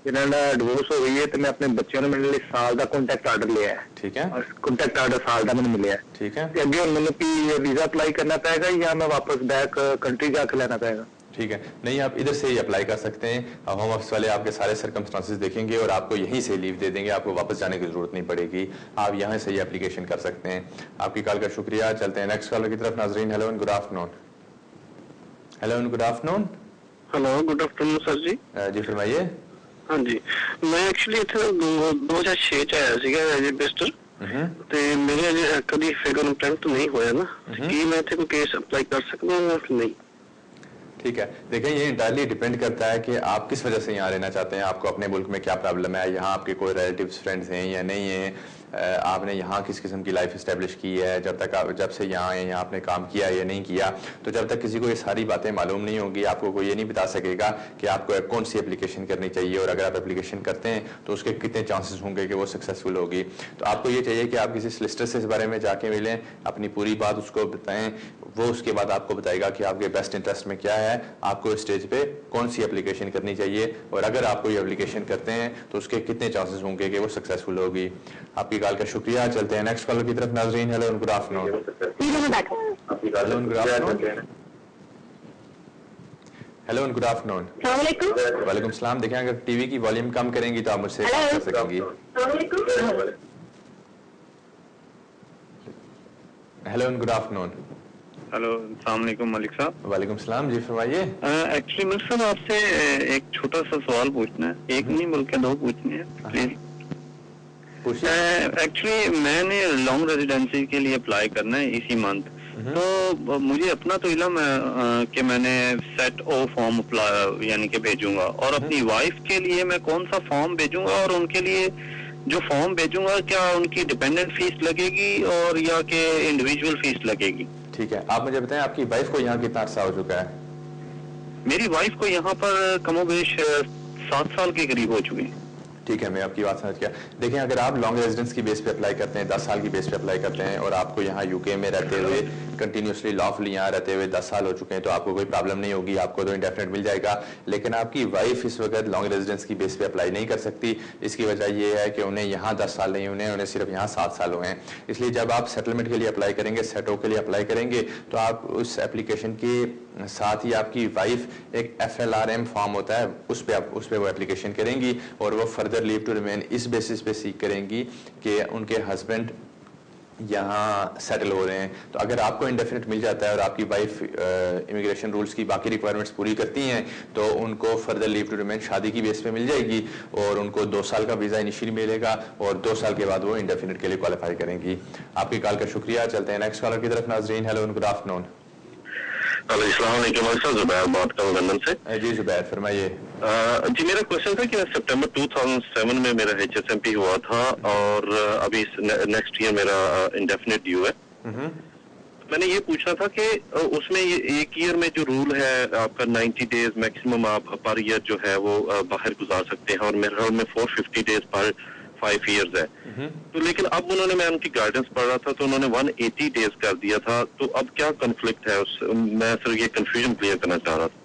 انہوں نے ڈیورس ہو گئی ہے تو میں اپنے بچوں نے میرے لیے سال کا کانٹیکٹ آرڈر لیا ہے. ٹھیک ہے, کانٹیکٹ آرڈر سال کا میں نے ملیا ہے. ٹھیک ہے, اگے مجھے ویزا اپلائی کرنا پائے گا یا میں واپس بیک کنٹری جا کے لینا پائے گا؟ ٹھیک ہے, نہیں آپ ادھر سے ہی اپلائی کر سکتے ہیں. ہوم آفس والے آپ کے سارے سرکمسٹانسز دیکھیں گے اور آپ کو یہیں سے لیو دے دیں گے, آپ کو واپس جانے کی ضرورت نہیں پڑے گی. آپ یہاں سے ہی اپلیکیشن کر سکتے ہیں. آپ کی کال کا شکریہ. چلتے ہیں نیکسٹ کالر کی طرف. ناظرین ہیلو, گڈ آفٹر نون. ہیلو, گڈ آفٹر نون. ہلو, گڈ آفٹر نون سر جی. جی فرمائیے. ہاں جی, میں ایکچولی اتنے 2006 ਚ ਆਇਆ ਸੀਗਾ ਐਜ ਇਨਵੈਸਟਰ ਤੇ ਮੇਰੇ ਅਜੇ ਕਦੀ ਫਿਗਰ ਅਟੈਂਪਟ ਨਹੀਂ ਹੋਇਆ ਨਾ, ਕੀ ਮੈਂ ਇੱਥੇ ਕੋਈ ਕੇਸ ਅਪਲਾਈ ਕਰ ਸਕਦਾ ਹਾਂ ਕਿ نہیں؟ ٹھیک ہے, دیکھیں یہ انٹائرلی ڈیپینڈ کرتا ہے کہ آپ کس وجہ سے یہاں رہنا چاہتے ہیں. آپ کو اپنے ملک میں کیا پرابلم ہے, یہاں آپ کے کوئی ریلیٹیوز فرینڈز ہیں یا نہیں ہیں, آپ نے یہاں کس قسم کی لائف اسٹیبلش کی ہے, جب سے یہاں آئے یہاں آپ نے کام کیا یا نہیں کیا. تو جب تک کسی کو یہ ساری باتیں معلوم نہیں ہوں گی آپ کو کوئی یہ نہیں بتا سکے گا کہ آپ کو کون سی اپلیکیشن کرنی چاہیے اور اگر آپ اپلیکیشن کرتے ہیں تو اس کے کتنے چانسز ہوں گے کہ وہ سکسیزفل ہوگی. تو آپ کو یہ چاہیے کہ آپ کسی سلسٹر سے اس بارے میں جا کے ملیں, اپنی پوری بات اس کو بتائیں, وہ اس کے بعد آپ کو بتائے گا کہ آپ کے بیسٹ انٹرسٹ میں کیا ہے, آپ کو اسٹیج پہ کون سی اپلیکیشن کرنی چاہیے اور اگر آپ کوئی اپلیکیشن کرتے ہیں تو اس کے کتنے چانسز ہوں گے کہ وہ سکسیزفل ہوگی. آپ کی کال کا شکریہ. چلتے ہیں نیکسٹ کالر کی طرف. ناظرین ہیلو, گڈ آفٹر نون. ہیلو, گڈ آفٹر نون. ہیلو, گڈ آفٹر نون. السلام علیکم. وعلیکم السلام. دیکھیں اگر ٹی وی کی والیوم کم کریں گی تو آپ مجھ سے بات کر سکیں گی. ہیلو, گڈ آفٹر نون. ہلو, السلام علیکم ملک صاحب. وعلیکم السلام, جی فرمائیے. ایکچولی ملک صاحب آپ سے ایک چھوٹا سا سوال پوچھنا ہے, ایک نہیں بلکہ 2 پوچھنے ہیں پلیز. ایکچولی میں نے لانگ ریزیڈینسی کے لیے اپلائی کرنا ہے اسی منتھ, تو مجھے اپنا تو علم ہے کہ میں نے سیٹ او فارم یعنی کہ بھیجوں گا, اور اپنی وائف کے لیے میں کون سا فارم بھیجوں گا, اور ان کے لیے جو فارم بھیجوں گا کیا ان کی ڈیپینڈنٹ فیس لگے گی اور یا کہ انڈیویجول فیس لگے گی؟ ٹھیک ہے, آپ مجھے بتائیں آپ کی وائف کو یہاں کتنا عرصہ ہو چکا ہے؟ میری وائف کو یہاں پر کم و بیش 7 سال کے قریب ہو چکی ہیں. ٹھیک ہے, میں آپ کی بات سمجھ گیا. دیکھیں اگر آپ لانگ ریزیڈنس کی بیس پہ اپلائی کرتے ہیں, 10 سال کی بیس پہ اپلائی کرتے ہیں اور آپ کو یہاں یو کے میں رہتے ہوئے کنٹینیوسلی لافلی یہاں رہتے ہوئے 10 سال ہو چکے ہیں تو آپ کو کوئی پرابلم نہیں ہوگی, آپ کو تو انڈیفینٹ مل جائے گا. لیکن آپ کی وائف اس وقت لانگ ریزیڈنس کی بیس پہ اپلائی نہیں کر سکتی. اس کی وجہ یہ ہے کہ انہیں یہاں 10 سال نہیں, انہیں صرف یہاں 7 سال ہوئے ہیں. اس لیے جب آپ سیٹلمنٹ کے لیے اپلائی کریں گے, سیٹو کے لیے اپلائی کریں گے, تو آپ اس اپلیکیشن کے ساتھ ہی آپ کی وائف ایک FLRM فارم ہوتا ہے اس پہ وہ اپلیکیشن کریں گی اور وہ فردر لیو ٹو ریمین اس بیسس پہ سیک کریں گی کہ ان کے ہسبینڈ یہاں سیٹل ہو رہے ہیں. تو اگر آپ کو انڈیفینٹ مل جاتا ہے اور آپ کی وائف امیگریشن رولز کی باقی ریکوائرمنٹس پوری کرتی ہیں تو ان کو فردر لیو ٹو ریمین شادی کی بیس پہ مل جائے گی اور ان کو 2 سال کا ویزا انیشیلی ملے گا اور 2 سال کے بعد وہ انڈیفینٹ کے لیے کوالیفائی کریں گی. آپ کی کال کا شکریہ. چلتے ہیں نیکسٹ کالر کی طرف. ناظرین ہیلو, گڈ آفٹر نون. अस्सलाम वालेकुम सर, जुबैर बात कर रहा हूँ लंदन से। जी जुबैर फरमाइए। जी मेरा क्वेश्चन था कि सितंबर 2007 में मेरा HSMP हुआ था और अभी नेक्स्ट ईयर मेरा इंडेफिनिट ड्यू है। मैंने ये पूछना था कि उसमें ये एक ईयर में जो रूल है आपका 90 डेज मैक्सिमम आप पर ईयर जो है वो बाहर गुजार सकते हैं और मेरे ख्याल में 450 डेज पर 5 इयर्स है। तो लेकिन अब उन्होंने, मैं उनकी गाइडेंस पढ़ रहा था तो उन्होंने 180 डेज कर दिया था, तो अब क्या कन्फ्लिक्ट है उस, मैं सिर्फ ये कंफ्यूजन क्लियर करना चाह रहा था।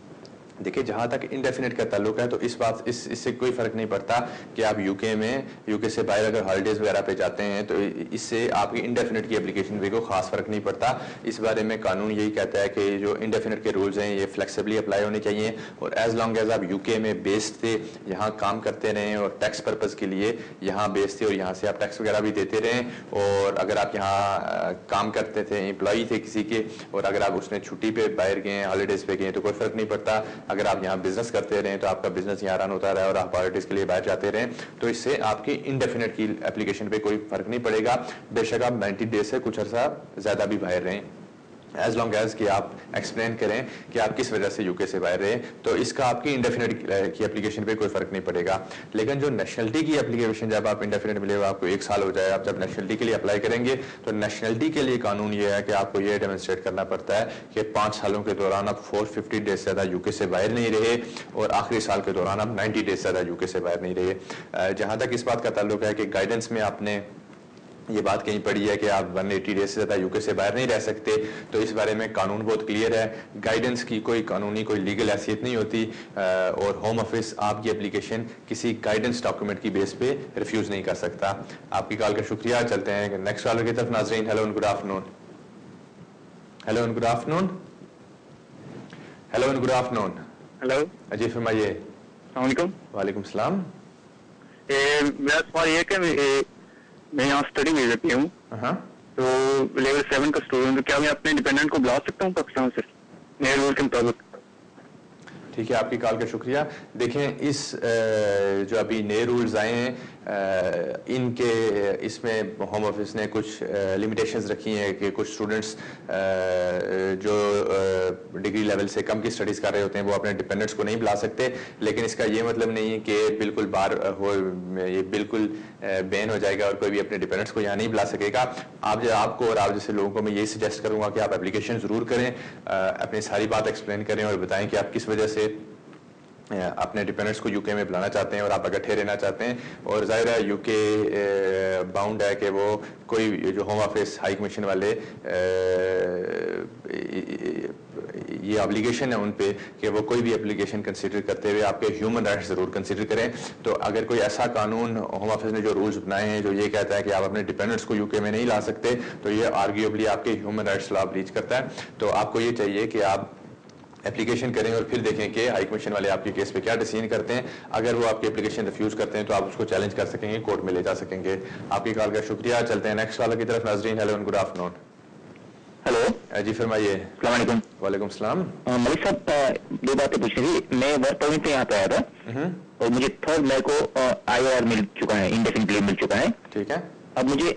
देखिए जहाँ तक इंडेफिनिट का ताल्लुक है तो इससे कोई फर्क नहीं पड़ता कि आप यूके से बाहर अगर हॉलीडेज वगैरह पे जाते हैं तो इससे आपकी इंडेफिनिट की एप्लीकेशन पे कोई खास फर्क नहीं पड़ता। इस बारे में कानून यही कहता है कि जो इंडेफिनिट के रूल्स हैं ये फ्लेक्सिबली अप्लाई होने चाहिए और एज लॉन्ग एज आप यूके में बेस्ड थे, यहाँ काम करते रहें और टैक्स पर्पज़ के लिए यहाँ बेस्ड थे और यहाँ से आप टैक्स वगैरह भी देते रहें, और अगर आप यहाँ काम करते थे, एम्प्लॉई थे किसी के, और अगर आप उसने छुट्टी पे बाहर गए, हॉलीडेज पे गए तो कोई फर्क नहीं पड़ता। अगर आप यहाँ बिजनेस करते रहें तो आपका बिजनेस यहाँ रन होता रहे और आप हॉलीडेज के लिए बाहर जाते रहें तो इससे आपकी इंडेफिनिट की एप्लीकेशन पे कोई फर्क नहीं पड़ेगा। बेशक आप 90 डेज से कुछ अर्सा ज्यादा भी बाहर रहें, एज लॉन्ग एज कि आप एक्सप्लेन करें कि आप किस वजह से यूके से बाहर रहे, तो इसका आपकी इंडेफिनिट की एप्लीकेशन पे कोई फर्क नहीं पड़ेगा। लेकिन जो नेशनलिटी की एप्लीकेशन, जब आप इंडेफिनिट मिलेगा आपको 1 साल हो जाए, आप जब नेशनलिटी के लिए अप्लाई करेंगे तो नेशनलिटी के लिए कानून ये है कि आपको ये डेमोन्स्ट्रेट करना पड़ता है कि 5 सालों के दौरान आप 450 डेज से ज्यादा यूके से बाहर नहीं रहे और आखिरी साल के दौरान आप 90 डेज से ज्यादा यूके से बाहर नहीं रहे। जहां तक इस बात का ताल्लुक है कि गाइडेंस में आपने ये बात कहीं पड़ी है कि आप 180 डेज से ज्यादा यूके से बाहर नहीं रह सकते, तो इस बारे में कानून बहुत क्लियर है। गाइडेंस की कोई कानूनी कोई लीगल हैसियत नहीं होती और होम ऑफिस आपकी एप्लीकेशन किसी गाइडेंस डॉक्यूमेंट की बेस पे रिफ्यूज नहीं कर सकता। आपकी कॉल का शुक्रिया। चलते हैं नेक्स्ट कॉलर की तरफ। नाजरीन, hello and good afternoon. Hello and good afternoon. Hello and good afternoon. Hello जी फरमाइए। अस्सलाम वालेकुम। वालेकुम सलाम। मेरा सवाल ये है कि मैं यहाँ स्टडी वीजा पे हूँ, तो लेवल 7 का स्टूडेंट, तो क्या मैं अपने डिपेंडेंट को बुला सकता हूँ पाकिस्तान से नए रूल के मुताबिक? ठीक है, आपकी कॉल का शुक्रिया। देखें, इस जो अभी नए रूल्स आए हैं इनके इसमें होम ऑफिस ने कुछ लिमिटेशंस रखी हैं कि कुछ स्टूडेंट्स जो डिग्री लेवल से कम की स्टडीज़ कर रहे होते हैं वो अपने डिपेंडेंट्स को नहीं बुला सकते। लेकिन इसका ये मतलब नहीं है कि बिल्कुल बाहर हो, ये बिल्कुल बैन हो जाएगा और कोई भी अपने डिपेंडेंट्स को यहाँ नहीं बुला सकेगा। आपको और आप जैसे लोगों को मैं यही सजेस्ट करूँगा कि आप एप्लीकेशन ज़रूर करें, अपनी सारी बात एक्सप्लेन करें और बताएं कि आप किस वजह से अपने डिपेंडेंट्स को यूके में बुलाना चाहते हैं और आप इकट्ठे रहना चाहते हैं। और ज़ाहिर है यूके बाउंड है कि वो कोई जो होम ऑफिस हाई कमीशन वाले ये ऑब्लिगेशन है उन पे कि वो कोई भी एप्लीकेशन कंसीडर करते हुए आपके ह्यूमन राइट्स ज़रूर कंसीडर करें। तो अगर कोई ऐसा कानून होम ऑफिस ने जो रूल्स बनाए हैं जो ये कहता है कि आप अपने डिपेंडेंट्स को यूके में नहीं ला सकते, तो ये आर्ग्यूएबली आपके ह्यूमन राइट्स लॉ ब्रीच करता है। तो आपको ये चाहिए कि आप एप्लीकेशन करें और फिर देखें कि हाई कमीशन वाले आपके केस पे क्या डिसीजन करते हैं। अगर वो आपकी एप्लीकेशन रिफ्यूज करते हैं तो आप उसको चैलेंज कर सकेंगे, कोर्ट में ले जा सकेंगे। आपकी कॉल का शुक्रिया। चलते हैं नेक्स्ट कॉलर की तरफ। नाजरीन, hello and good afternoon. Hello जी फरमाइए। अस्सलाम वालेकुम। वालेकुम सलाम। मलिक साहब, 2 बातें पूछनी थी। मैं वर्क परमिट पे यहाँ पे आया था और मुझे 3 मई को IOR मिल चुका है, इंडेफिनिट लीव मिल चुका है। ठीक है, अब मुझे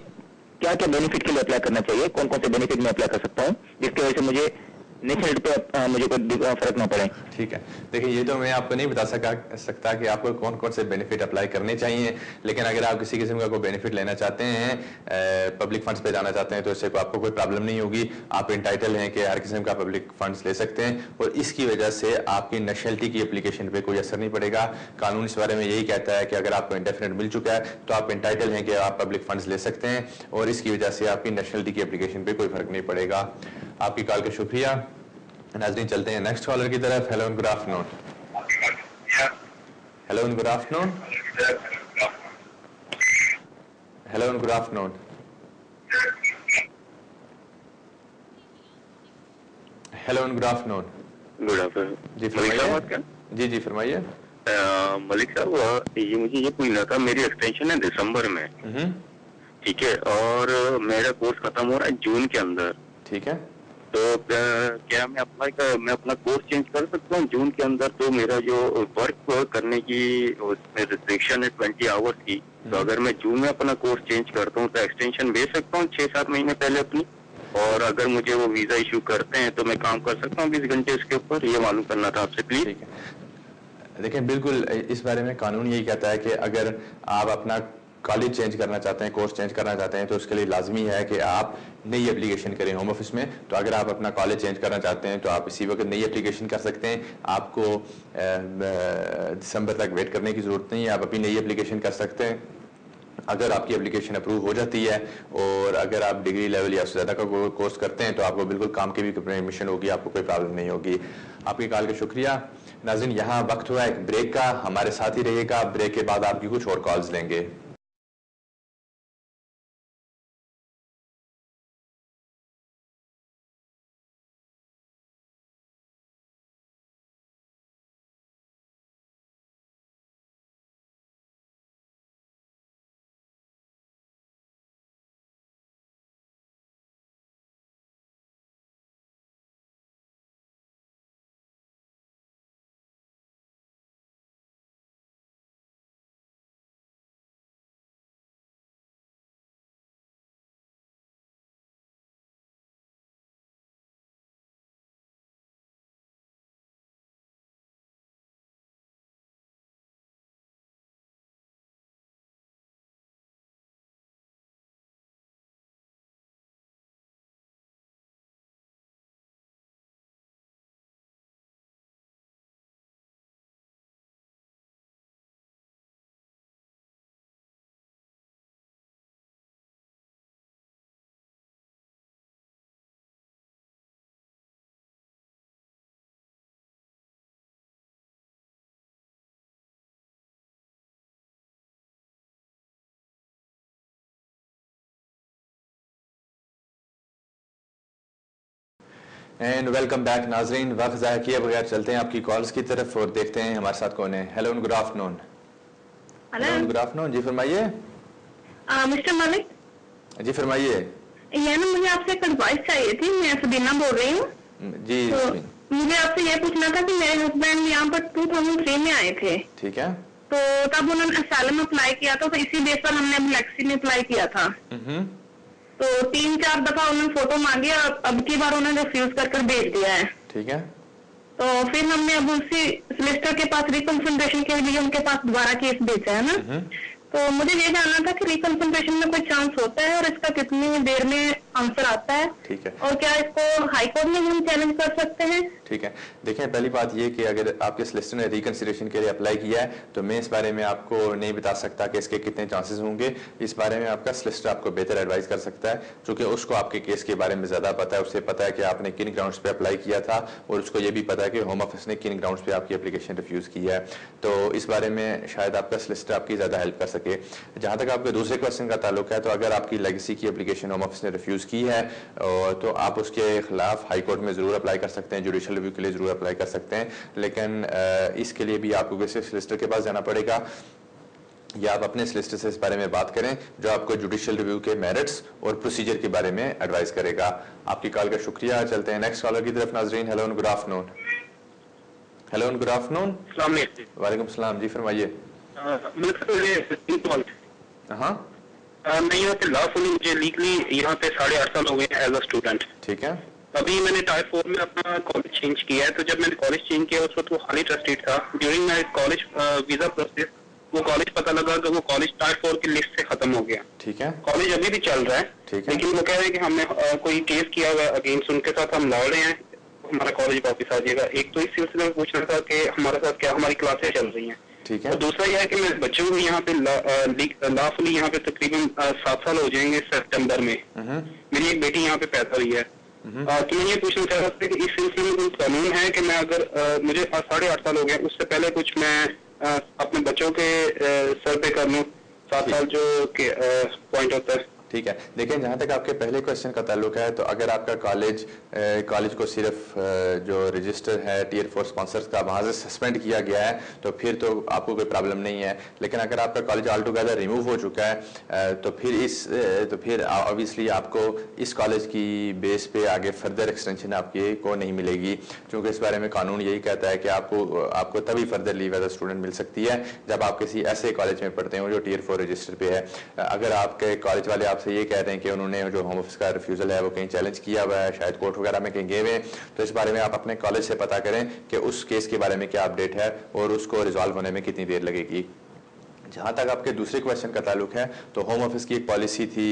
क्या क्या बेनिफिट के लिए अप्लाई करना चाहिए, कौन कौन से बेनिफिट में अप्लाई कर सकता हूँ जिसकी वजह से मुझे नेशनल पे मुझे कोई फर्क ना पड़े? ठीक है, देखिए ये तो मैं आपको नहीं बता सकता कि आपको कौन कौन से बेनिफिट अप्लाई करने चाहिए, लेकिन अगर आप किसी किस्म का कोई बेनिफिट लेना चाहते हैं, पब्लिक फंड्स पे जाना चाहते हैं, तो इससे आपको कोई प्रॉब्लम नहीं होगी। आप इंटाइटल हैं कि हर किस्म का पब्लिक फंड्स ले सकते हैं और इसकी वजह से आपकी नेशनलिटी की एप्लीकेशन पे कोई असर नहीं पड़ेगा। कानून इस बारे में यही कहता है कि अगर आपको इंडेफिनिट मिल चुका है तो आप इंटाइटल हैं कि आप पब्लिक फंड्स ले सकते हैं और इसकी वजह से आपकी नेशनलिटी की एप्लीकेशन पे कोई फर्क नहीं पड़ेगा। आपकी कॉल का शुक्रिया। नाज़रीन, चलते हैं नेक्स्ट कॉलर की तरफ। Hello and good afternoon. Hello and good afternoon. Hello and good afternoon. Hello and good afternoon. Good afternoon. जी फरमाइए। जी फरमाइए। मलिक साहब, ये मुझे ये पूछना था, मेरी एक्सटेंशन है दिसंबर में, ठीक है, और मेरा कोर्स खत्म हो रहा है जून के अंदर। ठीक है, तो क्या मैं अपना कोर्स चेंज कर सकता हूँ जून के अंदर? तो मेरा जो वर्क करने की उसमें रिस्ट्रिक्शन है 20 आवर्स की, तो अगर मैं जून में अपना कोर्स चेंज करता हूँ तो एक्सटेंशन ले सकता हूँ 6-7 महीने पहले अपनी? اور اگر مجھے وہ ویزا ایشو کرتے ہیں تو میں کام کر سکتا ہوں 20 گھنٹے اس کے اوپر؟ یہ معلوم کرنا تھا آپ سے پلیز. ٹھیک ہے، دیکھیں بالکل اس بارے میں قانون یہی کہتا ہے کہ اگر آپ اپنا کالج چینج کرنا چاہتے ہیں، کورس چینج کرنا چاہتے ہیں، تو اس کے لیے لازمی ہے کہ آپ نئی اپلیکیشن کریں ہوم آفس میں. تو اگر آپ اپنا کالج چینج کرنا چاہتے ہیں تو آپ اسی وقت نئی اپلیکیشن کر سکتے ہیں. آپ کو دسمبر تک ویٹ کرنے کی ضرورت نہیں ہے، آپ ابھی نئی اپلیکیشن کر سکتے ہیں. اگر آپ کی اپلیکیشن اپروو ہو جاتی ہے اور اگر آپ ڈگری لیول یا اس سے زیادہ کا کورس کرتے ہیں تو آپ کو بالکل کام کی بھی پرمیشن ہوگی، آپ کو کوئی پرابلم نہیں ہوگی. آپ کی کال کا شکریہ. ناظرین یہاں وقت ہوا ایک بریک کا، ہمارے ساتھ ہی رہیے گا. بریک کے بعد آپ کی کچھ اور کالز لیں گے. اینڈ ویلکم بیک ناظرین. وقت ضائع کیے بغیر چلتے ہیں آپ کی کالز کی طرف اور دیکھتے ہیں ہمارے ساتھ کون ہے. ہیلو گڈ آفٹر نون. ہیلو گڈ آفٹر نون. جی فرمائیے. مسٹر ملک. جی فرمائیے. یہ نا مجھے آپ سے ایک ایڈوائس چاہیے تھی. میں سبینہ بول رہی ہوں. جی مجھے آپ سے یہ پوچھنا تھا کہ میرے ہسبینڈ یہاں پر 2003 میں آئے تھے. ٹھیک ہے. تو تب انہوں نے اسائلم اپلائی کیا تھا، تو اسی بیس پر ہم نے لیکسی میں اپلائی کیا تھا. تو 3-4 دفعہ انہوں نے فوٹو مانگی اور اب کی بار انہوں نے ریفیوز کر بھیج دیا ہے. ٹھیک ہے. تو پھر ہم نے اب اسی سلیسٹر کے پاس ریکنسنٹریشن کے لیے ان کے پاس دوبارہ کیس بھیجا ہے نا. تو مجھے یہ جاننا تھا کہ ریکنسنٹریشن میں کوئی چانس ہوتا ہے اور اس کا کتنی دیر میں آنسر آتا ہے. ٹھیک ہے. اور کیا اس کو ہائی کورٹ میں ہم چیلنج کر سکتے ہیں؟ ٹھیک ہے. دیکھیں پہلی بات یہ کہ اگر آپ کے سلیسٹر نے ریکنسیڈریشن کے لیے اپلائی کیا ہے تو میں اس بارے میں آپ کو نہیں بتا سکتا کہ اس کے کتنے چانسز ہوں گے. اس بارے میں آپ کا سلیسٹر آپ کو بہتر ایڈوائز کر سکتا ہے، چونکہ اس کو آپ کے کیس کے بارے میں زیادہ پتا ہے. اسے پتا ہے کہ آپ نے کن گراؤنڈس پہ اپلائی کیا تھا اور اس کو یہ بھی پتا ہے کہ ہوم آفس نے کن گراؤنڈس پہ آپ کی اپلیکیشن ریفیوز کی ہے. تو اس بارے میں شاید آپ کا سلیسٹر آپ کی زیادہ ہیلپ کر سکے. جہاں تک آپ کے دوسرے کوشچن کا تعلق ہے، تو اگر آپ کی لیگیسی کی اپلیکیشن ہوم آفس نے ریفیوز کی ہے تو آپ اس کے خلاف ہائی کورٹ میں ضرور اپلائی کر سکتے ہیں، جوڈیشل ریویو کے لیے ضرور اپلائی کر سکتے ہیں. لیکن اس کے لیے بھی آپ کو کسی سلیسٹر کے پاس جانا پڑے گا یا آپ اپنے سلیسٹر سے اس بارے میں بات کریں جو آپ کو جوڈیشل ریویو کے میرٹس اور پروسیجر کے بارے میں ایڈوائز کرے گا. آپ کی کال کا شکریہ. چلتے ہیں نیکسٹ کالر کی طرف ناظرین. ہیلو گڈ آفٹر نون. ہیلو گڈ آفٹر نون. السلام علیکم. وعلیکم السلام. جی فرمائیے. ہاں میں یہاں پہ لا فلی مجھے لیگلی یہاں پہ 8.5 سال ہو گئے ایز اے اسٹوڈنٹ. ٹھیک ہے. ابھی میں نے ٹائر 4 میں اپنا کالج چینج کیا ہے. تو جب میں نے کالج چینج کیا اس وقت وہ خالی ٹرسٹیڈ تھا. During my college visa process وہ کالج پتہ لگا کہ وہ کالج ٹائر 4 کی لسٹ سے ختم ہو گیا. ٹھیک ہے. کالج ابھی بھی چل رہا ہے لیکن وہ کہہ رہے ہیں کہ ہم نے کوئی کیس کیا ہوا ہے اگینسٹ ان کے ساتھ، ہم لڑ رہے ہیں، ہمارا کالج واپس آ جائے گا. ایک تو اس سلسلے میں پوچھنا تھا کہ ہمارے ساتھ کیا ہماری کلاسیں چل رہی ہیں. ٹھیک ہے. اور دوسرا یہ ہے کہ میرے بچوں کو یہاں پہ لا فلی یہاں پہ تقریباً 7 سال ہو جائیں گے سپٹمبر میں. میری ایک بیٹی یہاں پہ پیدا ہوئی ہے. تو میں یہ پوچھنا چاہ رہا تھا کہ اس سلسلے میں کوئی قانون ہے کہ میں اگر مجھے 8.5 سال ہو گئے اس سے پہلے کچھ میں اپنے بچوں کے سر پہ کر لوں 7 سال جو پوائنٹ ہوتا ہے. ٹھیک ہے. دیکھیں جہاں تک آپ کے پہلے کوشچن کا تعلق ہے تو اگر آپ کا کالج کو صرف جو رجسٹر ہے ٹیئر 4 اسپانسرز کا وہاں سے سسپینڈ کیا گیا ہے تو پھر تو آپ کو کوئی پرابلم نہیں ہے. لیکن اگر آپ کا کالج آل ٹوگیدر ریموو ہو چکا ہے تو پھر آبویسلی آپ کو اس کالج کی بیس پہ آگے فردر ایکسٹینشن آپ کی کو نہیں ملے گی، کیونکہ اس بارے میں قانون یہی کہتا ہے کہ آپ کو تبھی further leave as a student مل سکتی ہے جب آپ کسی ایسے کالج میں پڑھتے ہوں جو ٹیئر 4 رجسٹر پہ ہے. اگر آپ کے کالج والے آپ आपसे ये कह रहे हैं कि उन्होंने जो होम ऑफिस का रिफ्यूज़ल है वो कहीं चैलेंज किया हुआ है, शायद कोर्ट वगैरह में कहीं गए हुए हैं, तो इस बारे में आप अपने कॉलेज से पता करें कि उस केस के बारे में क्या अपडेट है और उसको रिजॉल्व होने में कितनी देर लगेगी। जहाँ तक आपके दूसरे क्वेश्चन का ताल्लुक है, तो होम ऑफिस की एक पॉलिसी थी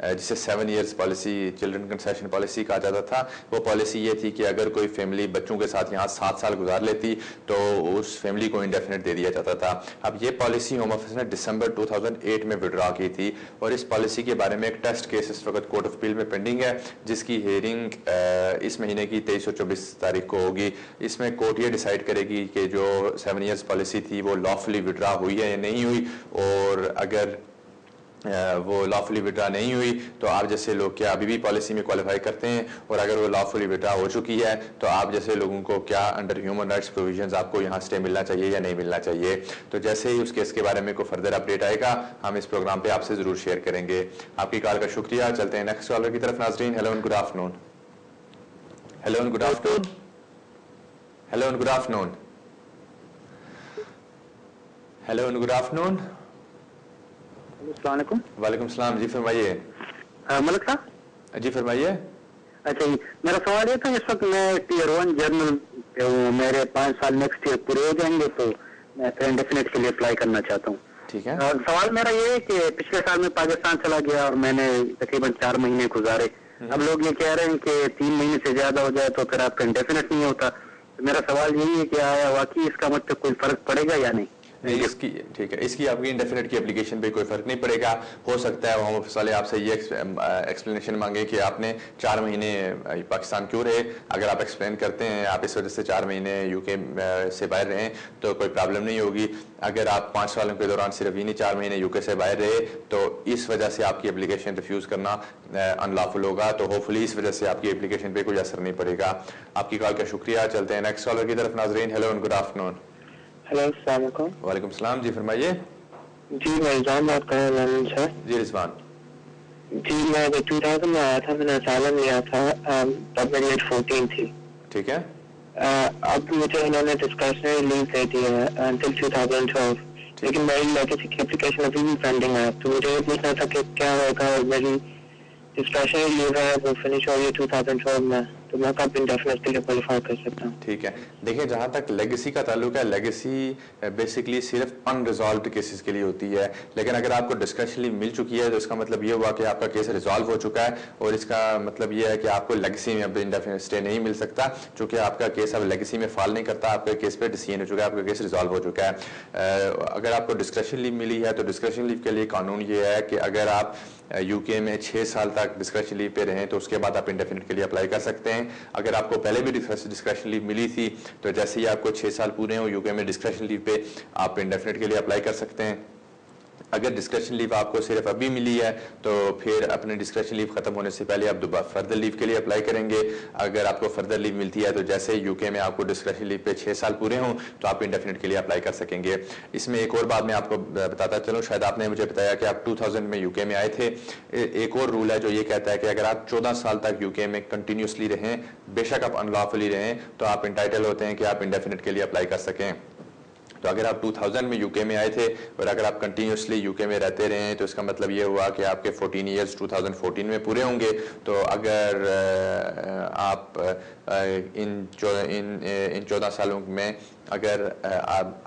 जिसे 7 years policy, children concession policy कहा जाता था। वो पॉलिसी ये थी कि अगर कोई फैमिली बच्चों के साथ यहाँ 7 साल गुजार लेती तो उस फैमिली को इंडेफिनेट दे दिया जाता था। अब ये पॉलिसी होम ऑफिस ने दिसंबर 2008 में विड्रॉ की थी और इस पॉलिसी के बारे में एक टेस्ट केस इस वक्त कोर्ट ऑफ अपील में पेंडिंग है, जिसकी हियरिंग इस महीने की 23 और 24 तारीख को होगी। इसमें कोर्ट ये डिसाइड करेगी कि जो 7 इयर्स पॉलिसी थी वो लॉफुली विड्रॉ हुई है या नहीं हुई, और अगर वो लॉफुली विड्रॉ नहीं हुई तो आप जैसे लोग क्या अभी भी पॉलिसी में क्वालिफाई करते हैं, और अगर वो लॉफुली विड्रॉ हो चुकी है तो आप जैसे लोगों को क्या अंडर ह्यूमन राइट्स प्रोविजंस आपको यहाँ स्टे मिलना चाहिए या नहीं मिलना चाहिए। तो जैसे ही उस केस के बारे में कोई फर्दर अपडेट आएगा हम इस प्रोग्राम पे आपसे जरूर शेयर करेंगे। आपकी कॉल का शुक्रिया। चलते हैं नेक्स्ट कॉलर की तरफ। नाजरीन, hello and good afternoon. Hello and good afternoon. Hello and good afternoon. Hello and good afternoon. अस्सलाम वालेकुम। वालेकुम सलाम। जी फरमाइए। मलिक साहब। जी फरमाइए। अच्छा जी, मेरा सवाल ये था, इस वक्त मैं टीयर 1 जर्नल पे हूँ, मेरे 5 साल नेक्स्ट ईयर पूरे हो जाएंगे, तो मैं फिर इंडेफिनेट के लिए अप्लाई करना चाहता हूँ। ठीक है। और सवाल मेरा ये है कि पिछले साल में पाकिस्तान चला गया और मैंने तकरीबन 4 महीने गुजारे। अब लोग ये कह रहे हैं कि 3 महीने से ज्यादा हो जाए तो फिर आपका इंडेफिनेट नहीं होता। तो मेरा सवाल यही है कि आया वाकई इसका मतलब कोई फर्क पड़ेगा या नहीं? नहीं, इसकी ठीक है, इसकी आपकी इंडेफिनेट की एप्लीकेशन पे कोई फर्क नहीं पड़ेगा। हो सकता है होम ऑफिस वाले आपसे ये एक्सप्लेनेशन मांगे कि आपने 4 महीने पाकिस्तान क्यों रहे। अगर आप एक्सप्लेन करते हैं आप इस वजह से 4 महीने यूके से बाहर रहे तो कोई प्रॉब्लम नहीं होगी। अगर आप 5 सालों के दौरान सिर्फ इन्हीं 4 महीने यूके से बाहर रहे तो इस वजह से आपकी एप्लीकेशन रिफ्यूज करना अनलॉफुल होगा। तो होपफुली इस वजह से आपकी एप्लीकेशन पे कोई असर नहीं पड़ेगा। आपकी कॉल का शुक्रिया। चलते हैं नेक्स्ट कॉलर की तरफ। नाजरीन, hello and good afternoon. Hello, अस्सलाम वालेकुम। वालेकुम सलाम। जी फरमाइए। जी मैं रिजवान बात कर रहा हूँ सर। जी रिजवान। जी मैं 2000 में आया था, मैंने असाइलम लिया था, तब मेरी एज 14 थी। ठीक है। अब मुझे उन्होंने डिस्क्रिशनरी लीव दे दी है अंटिल 2012, लेकिन मेरी लेगेसी की एप्लीकेशन अभी भी पेंडिंग है। तो मुझे ये पूछना था कि क्या होगा, मेरी डिस्क्रिशनरी लीव है वो फिनिश हो रही है 2012 में, तो मैं कब इंडेफिनेट के लिए क्वालिफाई कर सकता हूँ? ठीक है। देखिए, जहाँ तक लेगेसी का ताल्लुक है, लेगेसी बेसिकली सिर्फ अनरिजॉल्व्ड केसेस के लिए होती है। लेकिन अगर आपको डिस्क्रिशनरी लीव मिल चुकी है तो इसका मतलब ये हुआ कि आपका केस रिजॉल्व हो चुका है, और इसका मतलब ये है कि आपको लेगेसी में अब इंडेफिनेट स्टे नहीं मिल सकता, चूंकि आपका केस अब लेगेसी में फॉल नहीं करता, आपके केस पे डिसीजन हो चुका है, आपका केस रिजॉल्व हो चुका है। अगर आपको डिस्क्रिशनरी लीव मिली है तो डिस्क्रिशनरी लीव के लिए कानून ये है कि अगर आप यूके में 6 साल तक डिस्क्रिशनरी लीव पे रहें तो उसके बाद आप इंडेफिनेट के लिए अप्लाई कर सकते हैं। अगर आपको पहले भी डिस्क्रिशनरी लीव मिली थी तो जैसे ही आपको 6 साल पूरे हो यूके में डिस्क्रिशनरी लीव पे आप इंडेफिनेट के लिए अप्लाई कर सकते हैं। अगर डिस्क्रिशनरी लीव आपको सिर्फ अभी मिली है तो फिर अपने डिस्क्रिशनरी लीव खत्म होने से पहले आप दोबारा फर्दर लीव के लिए अप्लाई करेंगे। अगर आपको फर्दर लीव मिलती है तो जैसे यूके में आपको डिस्क्रिशनरी लीव पे 6 साल पूरे हों तो आप इंडेफिनेट के लिए अप्लाई कर सकेंगे। इसमें एक और बात मैं आपको बताता चलूँ, शायद आपने मुझे बताया कि आप 2000 में यूके में आए थे। एक और रूल है जो ये कहता है कि अगर आप 14 साल तक यूके में कंटिन्यूसली रहें, बेशक आप अनलॉफुली रहें, तो आप इंटाइटल होते हैं कि आप इंडेफिनेट के लिए अप्लाई कर सकें। तो अगर आप 2000 में यूके में आए थे और अगर आप कंटिन्यूसली यूके में रहते रहे तो इसका मतलब ये हुआ कि आपके 14 इयर्स 2014 में पूरे होंगे। तो अगर आप इन 14 सालों में अगर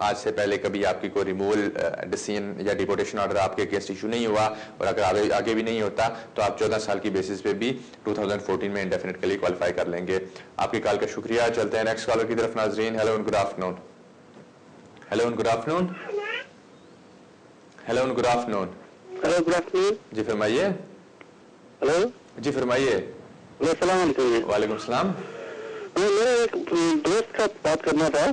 आज से पहले कभी आपकी कोई रिमूवल डिसीजन या डिपोर्टेशन ऑर्डर आपके अगेंस्ट इशू नहीं हुआ और अगर आगे भी नहीं होता तो आप 14 साल की बेसिस पे भी 2014 में इंडेफिनेट के लिए क्वालिफाई कर लेंगे। आपकी कॉल का शुक्रिया। चलते हैं नेक्स्ट कॉलर की तरफ। नाजरीन, hello and good afternoon. Hello and good afternoon. Hello and good afternoon. Hello, good afternoon. जी फरमाइए। हेलो जी फरमाइए। अस्सलाम वालेकुम। वालेकुम सलाम। मेरे एक दोस्त का बात करना था,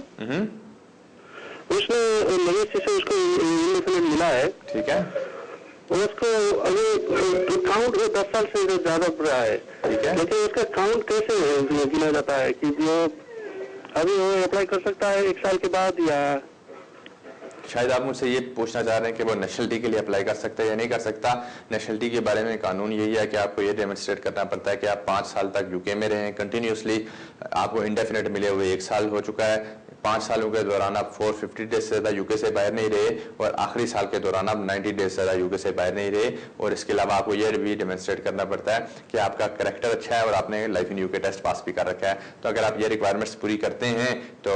उसने लेगेसी से उसको इंडेफिनेट मिला है। ठीक है। उसको अभी काउंट 10 साल से ज्यादा रहा है। ठीक है। लेकिन उसका काउंट कैसे गिना जाता है कि जो अभी वो अप्लाई कर सकता है 1 साल के बाद, या शायद आप मुझसे ये पूछना चाह रहे हैं कि वो नेशनलिटी के लिए अप्लाई कर सकता है या नहीं कर सकता। नेशनलिटी के बारे में कानून यही है कि आपको ये डेमोन्स्ट्रेट करना पड़ता है कि आप 5 साल तक यूके में रहें कंटिन्यूसली, आपको इंडेफिनेट मिले हुए 1 साल हो चुका है, 5 सालों के दौरान आप 450 डेज से ज़्यादा यूके से बाहर नहीं रहे और आखिरी साल के दौरान आप 90 डेज से ज़्यादा यूके से बाहर नहीं रहे, और इसके अलावा आपको ये भी डेमोन्स्ट्रेट करना पड़ता है कि आपका करैक्टर अच्छा है और आपने life in UK test pass भी कर रखा है। तो अगर आप ये रिक्वायरमेंट्स पूरी करते हैं तो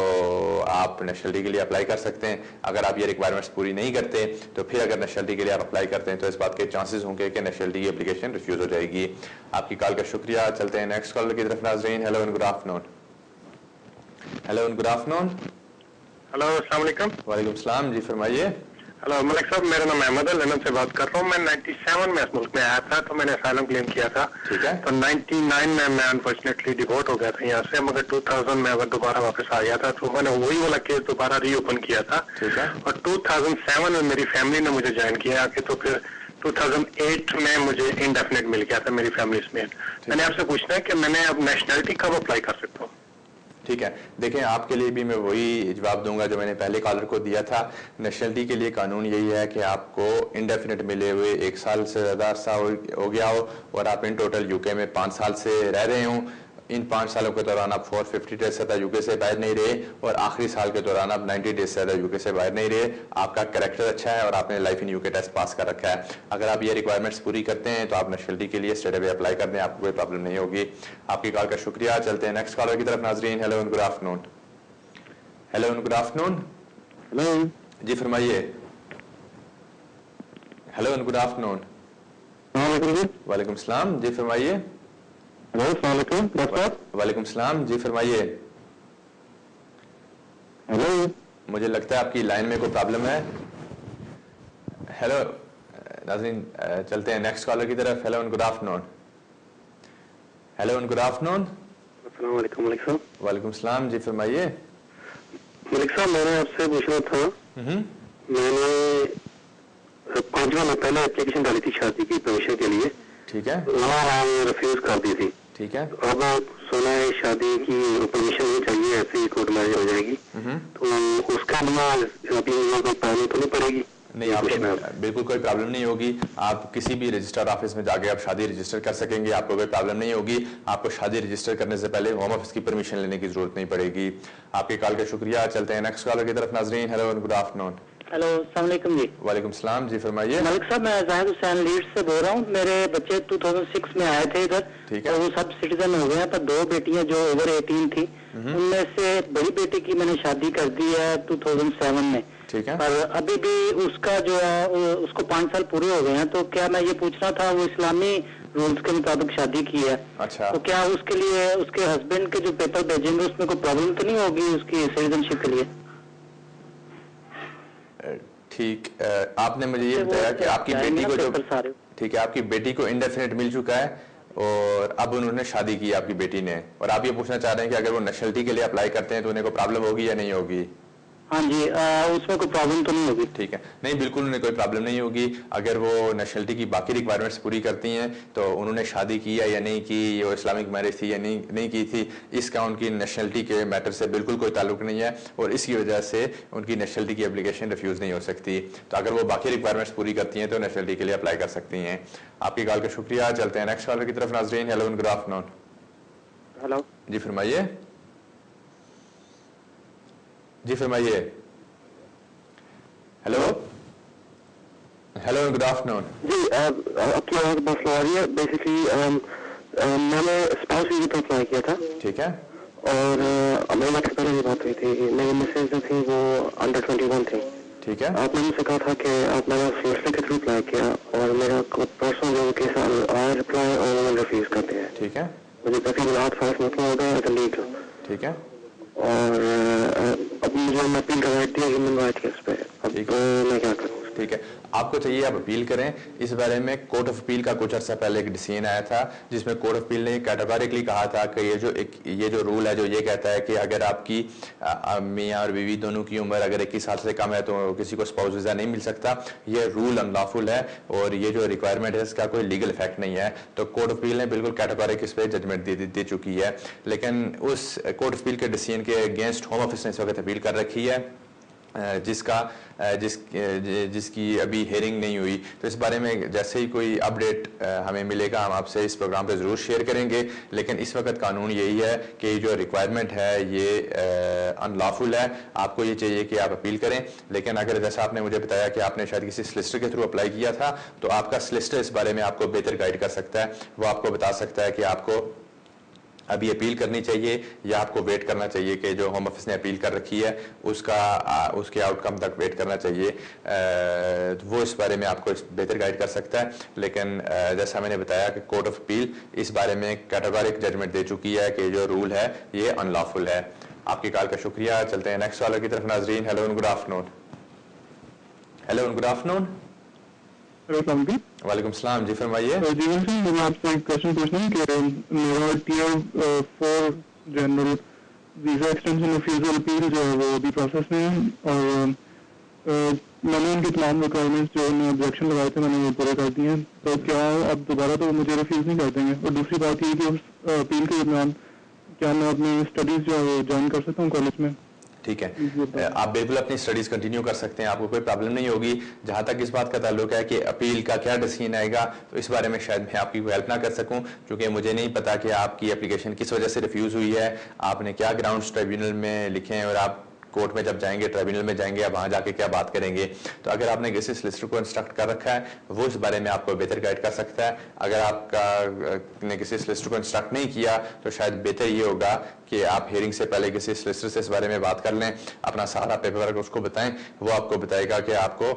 आप नेशनलिटी के लिए अप्लाई कर सकते हैं। अगर आप ये रिक्वायरमेंट्स पूरी नहीं करते तो फिर अगर नेशनलिटी के लिए आप अप्लाई करते हैं तो इस बात के चांसेस होंगे कि नेशनलिटी की एप्लीकेशन रिफ्यूज़ हो जाएगी। आपकी कॉल का शुक्रिया। चलते हैं नेक्स्ट कॉलर की तरफ नाज़रीन। Hello and good afternoon. Hello and good afternoon. Hello अस्सलाम वालेकुम। वालेकुम सलाम, जी फरमाइए। हेलो मलिक साहब, मेरा नाम अहमद है, लंदन से बात कर रहा हूँ। मैं 97 में इस मुल्क में आया था तो मैंने असाइलम क्लेम किया था। ठीक है। तो 99 में मैं अनफॉर्चुनेटली डिवोर्ट हो गया था यहाँ से, मगर 2000 में अगर दोबारा वापस आ गया था तो मैंने वही वाला केस दोबारा रीओपन किया था। ठीक है। और 2007 में मेरी फैमिली ने मुझे ज्वाइन किया आके, तो फिर 2008 में मुझे इंडेफिनेट मिल गया था मेरी फैमिली समेत। मैंने आपसे पूछना है कि मैंने अब नेशनलिटी कब अप्लाई कर सकता हूँ? ठीक है, देखें आपके लिए भी मैं वही जवाब दूंगा जो मैंने पहले कॉलर को दिया था। नेशनलिटी के लिए कानून यही है कि आपको इंडेफिनेट मिले हुए 1 साल से ज़्यादा अरसा हो गया हो और आप इन टोटल यूके में 5 साल से रह रहे हों। इन 5 सालों के दौरान आप 450 डेज से ज़्यादा यूके से बाहर नहीं रहे और आखिरी साल के दौरान आप 90 डेज से ज़्यादा यूके से बाहर नहीं रहे। आपका कैरेक्टर अच्छा है और आपने life in UK test pass कर रखा है। अगर आप ये रिक्वायरमेंट्स पूरी करते हैं तो आप नेशनलिटी के लिए स्ट्रेट अवे अप्लाई कर दें, आपको कोई प्रॉब्लम नहीं होगी। आपकी कॉल का शुक्रिया। चलते हैं नेक्स्ट कॉलर की तरफ नाजरीन। Hello and good afternoon. Hello and good afternoon. Hello जी फरमाइए। Hello and good afternoon. वालेकुम सलाम, जी फरमाइए। वालेकुम सलाम, जी फरमाइए। हेलो, मुझे लगता है आपकी लाइन में कोई प्रॉब्लम है। हेलो नाज़रीन, चलते हैं नेक्स्ट कॉलर की तरफ। Hello and good afternoon. Hello and good afternoon. अस्सलाम वालेकुम मलिक साहब। वालेकुम सलाम, जी फरमाइए। मलिक साहब, मैंने आपसे पूछना था, मैंने 5 माह पहले एप्लीकेशन डाली थी शादी की परमिशन के लिए। ठीक है। वहाँ रिफ्यूज कर दी थी। ठीक है। अब सुना है शादी की परमिशन नहीं चाहिए, ऐसे ही कोर्ट मैरिज हो जाएगी, तो उसका लिए अभी कोई प्रॉब्लम तो नहीं पड़ेगी? नहीं, आपको बिल्कुल कोई प्रॉब्लम नहीं होगी। आप किसी भी रजिस्टर ऑफिस में जाके आप शादी रजिस्टर कर सकेंगे, आपको कोई प्रॉब्लम नहीं होगी। आपको शादी रजिस्टर करने से पहले होम ऑफिस की परमिशन लेने की जरूरत नहीं पड़ेगी। आपके कॉल का शुक्रिया। चलते हैं नेक्स्ट कॉलर की तरफ नाजरीन। Hello and good afternoon. Hello, अस्सलाम वालेकुम जी। वालेकुम सलाम, जी फरमाइए। मलिक साहब, मैं जाहिद हुसैन लीड्स से बोल रहा हूँ। मेरे बच्चे 2006 में आए थे इधर, तो वो सब सिटीजन हो गए हैं, पर 2 बेटियां जो ओवर 18 थी, उनमें से बड़ी बेटी की मैंने शादी कर दी है 2007 में। ठीक है। पर अभी भी उसका जो है उसको 5 साल पूरे हो गए हैं, तो क्या मैं ये पूछना था, वो इस्लामी रूल्स के मुताबिक शादी की है। अच्छा। तो क्या उसके लिए उसके हस्बैंड के जो पेपर भेजेंगे उसमें कोई प्रॉब्लम तो नहीं होगी उसकी सिटीजनशिप के लिए? ठीक, आपने मुझे ये बताया कि आपकी बेटी को जो, ठीक है, आपकी बेटी को इंडेफिनेट मिल चुका है और अब उन्होंने शादी की आपकी बेटी ने, और आप ये पूछना चाह रहे हैं कि अगर वो नेशनलिटी के लिए अप्लाई करते हैं तो उन्हें कोई प्रॉब्लम होगी या नहीं होगी? हाँ जी, उसमें कोई प्रॉब्लम तो नहीं होगी? ठीक है, नहीं बिल्कुल उन्हें कोई प्रॉब्लम नहीं होगी। अगर वो नेशनलिटी की बाकी रिक्वायरमेंट्स पूरी करती हैं तो उन्होंने शादी की है या नहीं की, ये इस्लामिक मैरिज थी या नहीं की थी, इसका उनकी नेशनलिटी के मैटर से बिल्कुल कोई ताल्लुक नहीं है और इसकी वजह से उनकी नेशनलिटी की एप्लीकेशन रिफ्यूज़ नहीं हो सकती। तो अगर वो बाकी रिक्वायरमेंट्स पूरी करती हैं तो नेशनलिटी के लिए अप्लाई कर सकती हैं। आपकी कॉल का शुक्रिया। चलते हैं नेक्स्ट कॉलर की तरफ नाजरीन। Hello good afternoon. हेलो, जी फरमाइए। जी फरमाइए। Hello hello good afternoon. जी आपकी आवाज बहुत स्लो आ रही है। बेसिकली मैंने स्पाउस वीजा पर अप्लाई किया था। ठीक है। और मेरी बात से पहले भी बात हुई थी, मेरी मिसेज जो थी वो अंडर 21 थी। ठीक है। आपने मुझसे कहा था कि आप मेरा सोर्सर के थ्रू अप्लाई किया और मेरा परसों जो केस आया रिप्लाई और उन्होंने रिफ्यूज करते हैं। ठीक है। मुझे तकरीबन 8 मिनट हो गए एज अ लीगल। ठीक है। और अब मुझे मैं अपील कर रही थी ह्यूमन राइट केस पे, अब मैं क्या करूँ? ठीक है, आपको चाहिए आप अपील करें। इस बारे में कोर्ट ऑफ अपील का कुछ अर्सा पहले एक डिसीजन आया था जिसमें कोर्ट ऑफ अपील ने कैटेगोरिकली कहा था कि ये जो रूल है जो ये कहता है कि अगर आपकी मियाँ और बीवी दोनों की उम्र अगर 21 साल से कम है तो किसी को स्पाउस वीजा नहीं मिल सकता। ये रूल अनलॉफुल है और ये जो रिक्वायरमेंट है इसका कोई लीगल इफेक्ट नहीं है। तो कोर्ट ऑफ अपील ने बिल्कुल कैटेगोरिक इस पर जजमेंट दे चुकी है, लेकिन उस कोर्ट ऑफ अपील के डिसीजन के अगेंस्ट होम ऑफिस ने इस वक्त अपील कर रखी है جس کی ابھی ہیئرنگ نہیں ہوئی. تو اس بارے میں جیسے ہی کوئی اپڈیٹ ہمیں ملے گا ہم آپ سے اس پروگرام پہ ضرور شیئر کریں گے. لیکن اس وقت قانون یہی ہے کہ جو ریکوائرمنٹ ہے یہ ان لافل ہے. آپ کو یہ چاہیے کہ آپ اپیل کریں. لیکن اگر جیسا آپ نے مجھے بتایا کہ آپ نے شاید کسی سلسٹر کے تھرو اپلائی کیا تھا تو آپ کا سلسٹر اس بارے میں آپ کو بہتر گائیڈ کر سکتا ہے. وہ آپ کو بتا سکتا ہے کہ آپ کو ابھی اپیل کرنی چاہیے یا آپ کو ویٹ کرنا چاہیے کہ جو ہوم آفس نے اپیل کر رکھی ہے اس کے آؤٹ کم تک ویٹ کرنا چاہیے. وہ اس بارے میں آپ کو بہتر گائیڈ کر سکتا ہے. لیکن جیسا میں نے بتایا کہ کورٹ آف اپیل اس بارے میں کیٹیگورک ججمنٹ دے چکی ہے کہ جو رول ہے یہ ان لافل ہے. آپ کی کال کا شکریہ. چلتے ہیں نیکسٹ کالر کی طرف. ناظرین hello and good afternoon. Hello and good afternoon. وعلیکم السلام. جی فرمائیے. جی میں آپ سے ایک کوشچن پوچھنا ہے کہ میرا tier 4 general visa extension refusal appeal جو ہے وہ ابھی پروسیس میں ہے اور میں نے ان کی تمام ریکوائرمنٹس جو انہوں نے آبجیکشن لگائے تھے میں نے وہ پورے کر دیے ہیں. تو کیا اب دوبارہ تو مجھے ریفیوز نہیں کر دیں گے؟ اور دوسری بات یہ کہ اس اپیل کے درمیان کیا میں اپنی اسٹڈیز جو ہے وہ جوائن کر سکتا ہوں کالج میں؟ ٹھیک ہے, آپ بالکل اپنی اسٹڈیز کنٹینیو کر سکتے ہیں, آپ کو کوئی پرابلم نہیں ہوگی. جہاں تک اس بات کا تعلق ہے کہ اپیل کا کیا ڈیسیژن آئے گا تو اس بارے میں شاید میں آپ کی کوئی ہیلپ نہ کر سکوں, کیونکہ مجھے نہیں پتا کہ آپ کی اپلیکیشن کس وجہ سے ریفیوز ہوئی ہے, آپ نے کیا گراؤنڈز ٹریبیونل میں لکھے ہیں اور آپ کورٹ میں جب جائیں گے ٹریبیونل میں جائیں گے آپ وہاں جا کے کیا بات کریں گے. تو اگر آپ نے کسی سلسٹر کو انسٹرکٹ کر رکھا ہے وہ اس بارے میں آپ کو بہتر گائیڈ کر سکتا ہے. اگر آپ نے کسی سلسٹر کو انسٹرکٹ نہیں کیا تو شاید بہتر یہ ہوگا کہ آپ ہیئرنگ سے پہلے کسی سلسٹر سے اس بارے میں بات کر لیں, اپنا سارا پیپر ورک اس کو بتائیں, وہ آپ کو بتائے گا کہ آپ کو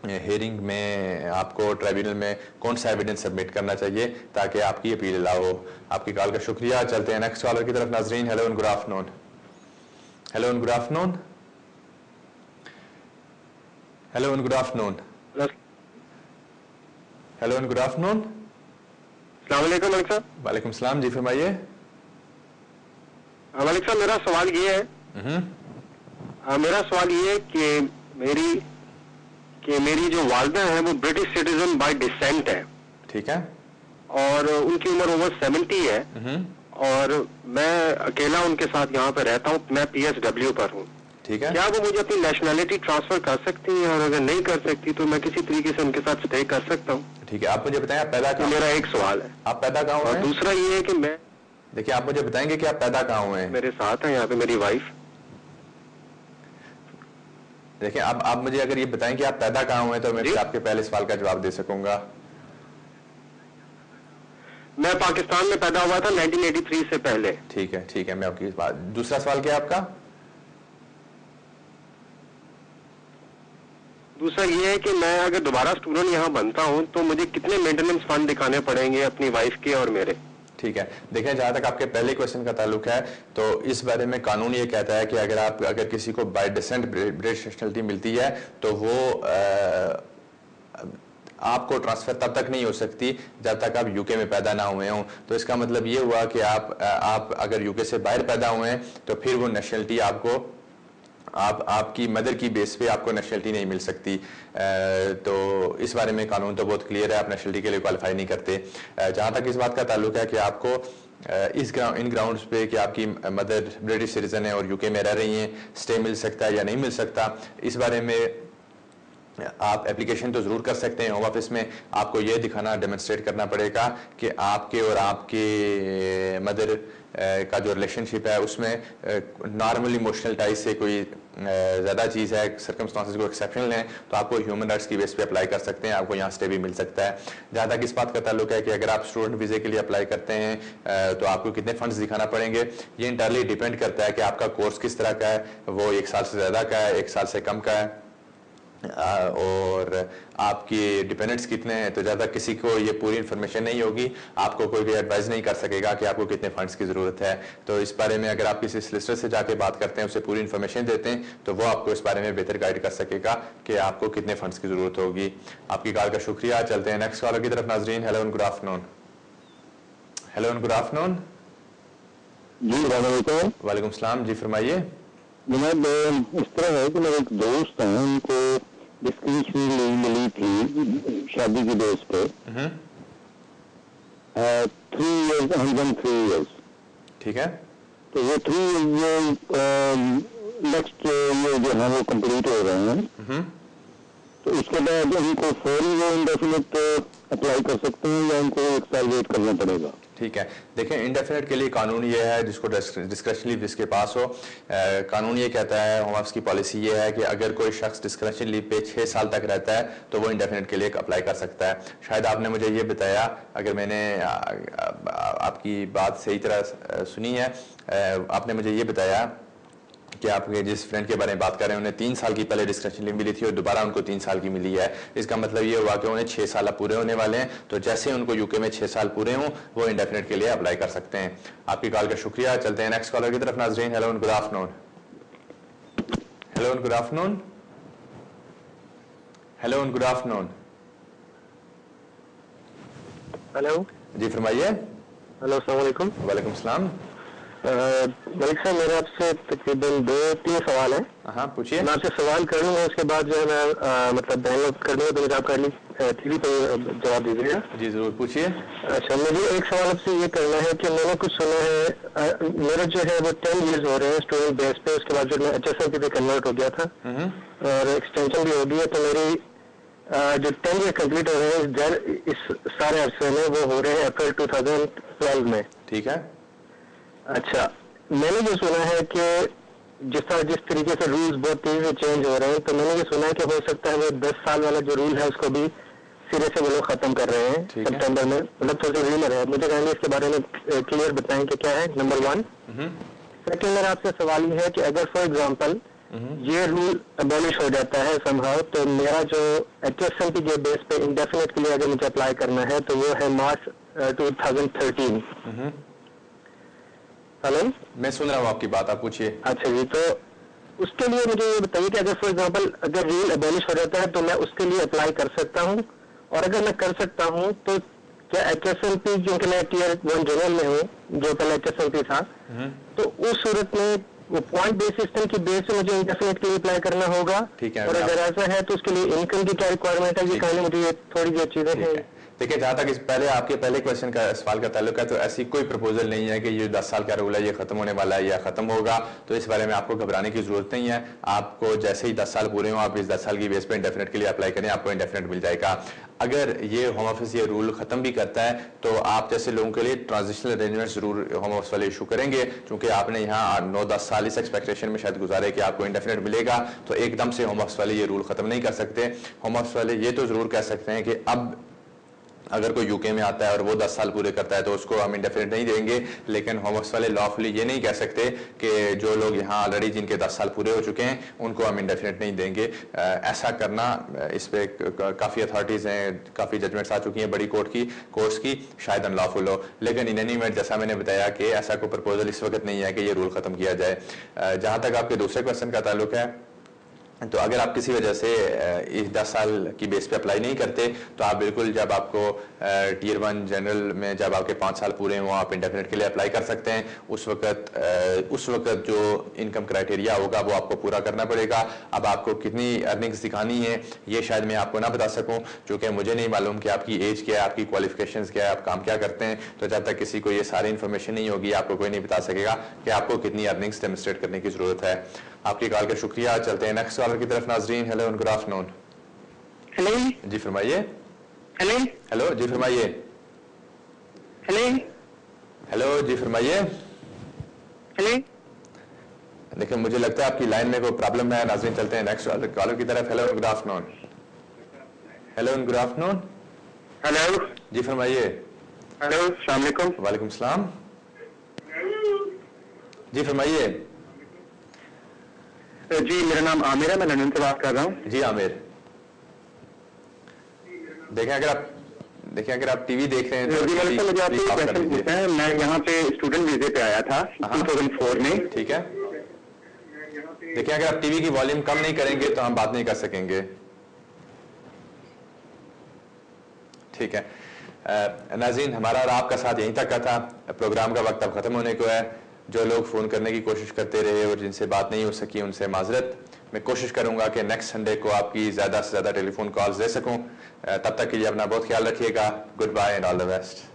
ہیئرنگ میں آپ کو ٹریبیونل میں کون سا ایویڈنس سبمٹ کرنا چاہیے تاکہ آپ کی اپیل الاؤ ہو. آپ کی کال کا شکریہ. چلتے ہیں نیکسٹ کالر کی طرف. ناظرین hello and good afternoon. Hello and good afternoon. Hello and good afternoon. Hello and good afternoon. السلام علیکم ملک صاحب. وعلیکم السلام. جی فرمائیے. ملک صاحب میرا سوال یہ ہے کہ میری جو والدہ ہیں وہ برٹش سٹیزن بائی ڈسینٹ ہے. ٹھیک ہے. اور ان کی عمر اوور 70 ہے اور میں اکیلا ان کے ساتھ یہاں پہ رہتا ہوں. میں PSW پر ہوں. ٹھیک ہے. کیا وہ مجھے اپنی نیشنلٹی ٹرانسفر کر سکتی ہیں, اور اگر نہیں کر سکتی تو میں کسی طریقے سے ان کے ساتھ اسٹے کر سکتا ہوں؟ ٹھیک ہے. آپ مجھے بتائیں آپ پیدا کہاں؟ میرا ایک سوال ہے. آپ پیدا کہاں ہوئے ہیں؟ اور دوسرا یہ ہے کہ میں دیکھیں آپ مجھے بتائیں گے کہ آپ پیدا کہاں ہوئے ہیں؟ میرے ساتھ ہیں یہاں پہ میری وائف. دیکھیں آپ مجھے اگر یہ بتائیں کہ آپ پیدا کہاں ہوئے ہیں تو میں آپ کے پہلے سوال کا جواب دے سکوں گا. میں پاکستان میں پیدا ہوا تھا 1983 سے پہلے. ٹھیک ہے ٹھیک ہے, میں آپ کی بات. دوسرا سوال کیا آپ کا؟ دوسرا یہ ہے کہ میں اگر دوبارہ اسٹوڈنٹ یہاں بنتا ہوں تو مجھے کتنے مینٹیننس فنڈ دکھانے پڑیں گے اپنی وائف کے اور میرے؟ ٹھیک ہے. دیکھیں جہاں تک آپ کے پہلے کویشچن کا تعلق ہے تو اس بارے میں قانون یہ کہتا ہے کہ اگر کسی کو بائی ڈسینٹ برٹش نیشنلٹی ملتی ہے تو وہ آپ کو ٹرانسفر تب تک نہیں ہو سکتی جب تک آپ UK میں پیدا نہ ہوئے ہوں. تو اس کا مطلب یہ ہوا کہ آپ اگر UK سے باہر پیدا ہوئے ہیں تو پھر وہ نیشنلٹی آپ کو آپ کی مدر کی بیس پہ آپ کو نیشنلٹی نہیں مل سکتی. تو اس بارے میں قانون تو بہت کلیئر ہے, آپ نیشنلٹی کے لیے کوالیفائی نہیں کرتے. جہاں تک اس بات کا تعلق ہے کہ آپ کو ان گراؤنڈز پہ کہ آپ کی مدر برٹش سٹیزن ہے اور UK میں رہ رہی ہیں, اسٹے مل سکتا ہے یا نہیں مل سکتا, اس بارے میں آپ اپلیکیشن تو ضرور کر سکتے ہیں. ہوم آفس میں آپ کو یہ دکھانا ڈیمونسٹریٹ کرنا پڑے گا کہ آپ کے اور آپ کے مدر کا جو ریلیشن شپ ہے اس میں نارمل ایموشنل ٹائز سے کوئی زیادہ چیز ہے, سرکمسٹانسز کو ایکسیپشنل ہیں تو آپ کو ہیومن رائٹس کی بیس پہ اپلائی کر سکتے ہیں, آپ کو یہاں اسٹے بھی مل سکتا ہے. جہاں تک اس بات کا تعلق ہے کہ اگر آپ اسٹوڈنٹ ویزے کے لیے اپلائی کرتے ہیں تو آپ کو کتنے فنڈز دکھانا پڑیں گے, یہ انٹرلی ڈیپینڈ کرتا ہے کہ آپ کا کورس کس طرح کا ہے, وہ 1 سال سے زیادہ کا ہے, 1 سال سے کم کا ہے, اور آپ کے ڈیپینڈنٹس کتنے ہیں. تو زیادہ کسی کو یہ پوری انفارمیشن نہیں ہوگی, آپ کو کوئی بھی ایڈوائز نہیں کر سکے گا کہ آپ کو کتنے فنڈز کی ضرورت ہے. تو اس بارے میں اگر آپ کسی سلسٹر سے جا کے بات کرتے ہیں, اسے پوری انفارمیشن دیتے ہیں تو وہ آپ کو اس بارے میں بہتر گائیڈ کر سکے گا کہ آپ کو کتنے فنڈز کی ضرورت ہوگی. آپ کی کال کا شکریہ. چلتے ہیں نیکسٹ کالر کی طرف. ناظرین hello and good afternoon. Hello and good afternoon. جی وعلیکم السلام. جی فرمائیے. جناب اس طرح ہے کہ میرے ایک دوست ہیں, ان کو ڈسکریشنری لیو ملی تھی شادی کی بیس پہ 3 years. ٹھیک ہے. تو وہ 3 years नेक्स्ट ये जो है वो कंप्लीट हो रहे हैं, तो उसके बाद उनको फौरी वो इंडेफिनिट अप्लाई कर सकते हैं या उनको 1 साल वेट करना पड़ेगा? ठीक है, देखें इंडेफिनिट के लिए कानून ये है, जिसको डिस्क्रिशनरी लीव जिसके पास हो, कानून ये कहता है, होम ऑफिस की पॉलिसी ये है कि अगर कोई शख्स डिस्क्रिशनरी लीव पे 6 साल तक रहता है तो वो इंडेफिनिट के लिए अप्लाई कर सकता है। शायद आपने मुझे ये बताया, अगर मैंने आपकी बात सही तरह सुनी है, आपने मुझे ये बताया कि आपके जिस फ्रेंड के बारे में बात कर रहे हैं उन्हें 3 साल की पहले डिस्क्रिशनरी लीव मिली थी और दोबारा उनको 3 साल की मिली है। इसका मतलब ये हुआ कि उन्हें 6 साल अब पूरे होने वाले हैं, तो जैसे उनको यूके में 6 साल पूरे हों वो इंडेफिनिट के लिए अप्लाई कर सकते हैं। आपकी कॉल का शुक्रिया। चलते हैं नेक्स्ट कॉलर की तरफ। नाजरीन, hello and good afternoon. Hello and good afternoon. Hello and good afternoon. Hello जी फरमाइए। हेलो, अस्सलाम वालेकुम। वालेकुम सलाम। मलिक साहब, मेरे आपसे तकरीबन 2-3 सवाल हैं। हाँ पूछिए। मैं आपसे सवाल करूँगा, उसके बाद जो है मैं मतलब डाउनलोड कर लूँगा, तो मुझे आप टीवी पर जवाब दीजिएगा। जी जरूर पूछिए। अच्छा, मुझे एक सवाल आपसे ये करना है कि मैंने कुछ सुना है, मेरा जो है वो 10 years हो रहे हैं स्टूडेंट बेस पे, उसके बाद जो मैं HSLP पे कन्वर्ट हो गया था और एक्सटेंशन भी हो गई है, तो मेरी जो 10 year कंप्लीट हो रहे हैं इस सारे अरसे में, वो हो रहे हैं अप्रैल 2012 में। ठीक है। अच्छा, मैंने ये सुना है कि जिस तरीके से रूल्स बहुत तेजी से चेंज हो रहे हैं, तो मैंने ये सुना है कि हो सकता है वो 10 साल वाला जो रूल है उसको भी सिरे से वो लोग खत्म कर रहे हैं सितंबर में, मतलब थोड़ी रूमर है। मुझे कहेंगे इसके बारे में क्लियर बताएं कि क्या है, नंबर 1। सेकेंड मेरा आपसे सवाल ये है कि अगर फॉर एग्जाम्पल ये रूल अबॉलिश हो जाता है समहाउ, तो मेरा जो HSLP के बेस पे इंडेफिनिट के लिए अगर मुझे अप्लाई करना है तो वो है मार्च 2013। हेलो, मैं सुन रहा हूँ आपकी बात, आप पूछिए। अच्छा जी, तो उसके लिए मुझे ये बताइए कि अगर फॉर एग्जांपल अगर रूल एबॉलिश हो जाता है तो मैं उसके लिए अप्लाई कर सकता हूँ, और अगर मैं कर सकता हूँ तो क्या HSLP, क्योंकि मैं Tier 1 जनरल में हूँ जो पहले HSLP था, तो उस सूरत में वो पॉइंट बेस सिस्टम की बेस से मुझे इंडेफिनिट के लिए अप्लाई करना होगा। ठीक है। और अगर ऐसा है तो उसके लिए इनकम की क्या रिक्वायरमेंट है, ये कहानी मुझे ये थोड़ी जो चीजें हैं। देखिए, जहाँ तक इस आपके पहले क्वेश्चन का सवाल का ताल्लुक है, तो ऐसी कोई प्रपोजल नहीं है कि ये 10 साल का रूल है, ये खत्म होने वाला है या खत्म होगा, तो इस बारे में आपको घबराने की जरूरत नहीं है। आपको जैसे ही 10 साल पूरे हों, आप इस 10 साल की बेस पे इंडेफिनिट के लिए अप्लाई करें, आपको इंडेफिनिट मिल जाएगा। अगर ये होम ऑफिस ये रूल खत्म भी करता है तो आप जैसे लोगों के लिए ट्रांजिशनल अरेंजमेंट जरूर होम ऑफिस वाले इशू करेंगे, क्योंकि आपने यहाँ 9-10 साल इस एक्सपेक्टेशन में शायद गुजारे कि आपको इंडेफिनिट मिलेगा, तो एकदम से होम ऑफिस वाले ये रूल खत्म नहीं कर सकते। होम ऑफिस वाले ये तो जरूर कह सकते हैं कि अब अगर कोई यूके में आता है और वो 10 साल पूरे करता है तो उसको हम इंडेफिनिट नहीं देंगे, लेकिन होम ऑफिस वाले लॉफुली ये नहीं कह सकते कि जो लोग यहाँ ऑलरेडी जिनके 10 साल पूरे हो चुके हैं उनको हम इंडेफिनिट नहीं देंगे। ऐसा करना, इस पे काफ़ी अथॉरिटीज़ हैं, काफ़ी जजमेंट्स आ चुकी हैं बड़ी कोर्ट्स की, शायद अनलॉफुल हो, लेकिन इन एनी इवेंट जैसा मैंने बताया कि ऐसा कोई प्रपोजल इस वक्त नहीं है कि ये रूल ख़त्म किया जाए। जहाँ तक आपके दूसरे क्वेश्चन का ताल्लुक है, तो अगर आप किसी वजह से इस 10 साल की बेस पे अप्लाई नहीं करते, तो आप बिल्कुल जब आपको Tier 1 जनरल में जब आपके 5 साल पूरे हों, आप इंडेफिनिट के लिए अप्लाई कर सकते हैं। उस वक्त जो इनकम क्राइटेरिया होगा वो आपको पूरा करना पड़ेगा। अब आपको कितनी अर्निंग्स दिखानी है ये शायद मैं आपको ना बता सकूं, क्योंकि मुझे नहीं मालूम कि आपकी एज क्या है, आपकी क्वालिफिकेशंस क्या है, आप काम क्या करते हैं। तो जब तक किसी को ये सारी इन्फॉर्मेशन नहीं होगी, आपको कोई नहीं बता सकेगा कि आपको कितनी अर्निंग्स डेमोंस्ट्रेट करने की जरूरत है। आपकी कॉल का शुक्रिया। चलते हैं नेक्स्ट कॉलर की तरफ। नाजरीन, hello and good afternoon. Hello जी फरमाइए। हेलो हेलो जी फरमाइए। हेलो हेलो जी फरमाइए। हेलो, देखिए मुझे लगता है आपकी लाइन में कोई प्रॉब्लम है। नाजरीन, चलते हैं नेक्स्ट कॉलर की तरफ। Hello and good afternoon. Hello and good afternoon. Hello जी फरमाइए। हेलो, अस्सलाम वालेकुम। वालेकुम सलाम। जी फरमाइए। जी, मेरा नाम आमिर है, मैं लंदन से बात कर रहा हूँ। जी आमिर, देखें अगर आप टीवी देख रहे हैं तो मुझे आपसे क्वेश्चन पूछना है। मैं यहाँ पे स्टूडेंट वीजे पे आया था 2004 में। ठीक है। देखिए, अगर आप टीवी की वॉल्यूम कम नहीं करेंगे तो हम बात नहीं कर सकेंगे। ठीक है। नाज़रीन, हमारा और आपका साथ यहीं तक का था। प्रोग्राम का वक्त अब खत्म होने को है। जो लोग फ़ोन करने की कोशिश करते रहे और जिनसे बात नहीं हो सकी उनसे माजरत। मैं कोशिश करूंगा कि नेक्स्ट संडे को आपकी ज़्यादा से ज़्यादा टेलीफोन कॉल्स दे सकूं। तब तक के लिए अपना बहुत ख्याल रखिएगा। Good bye and all the best.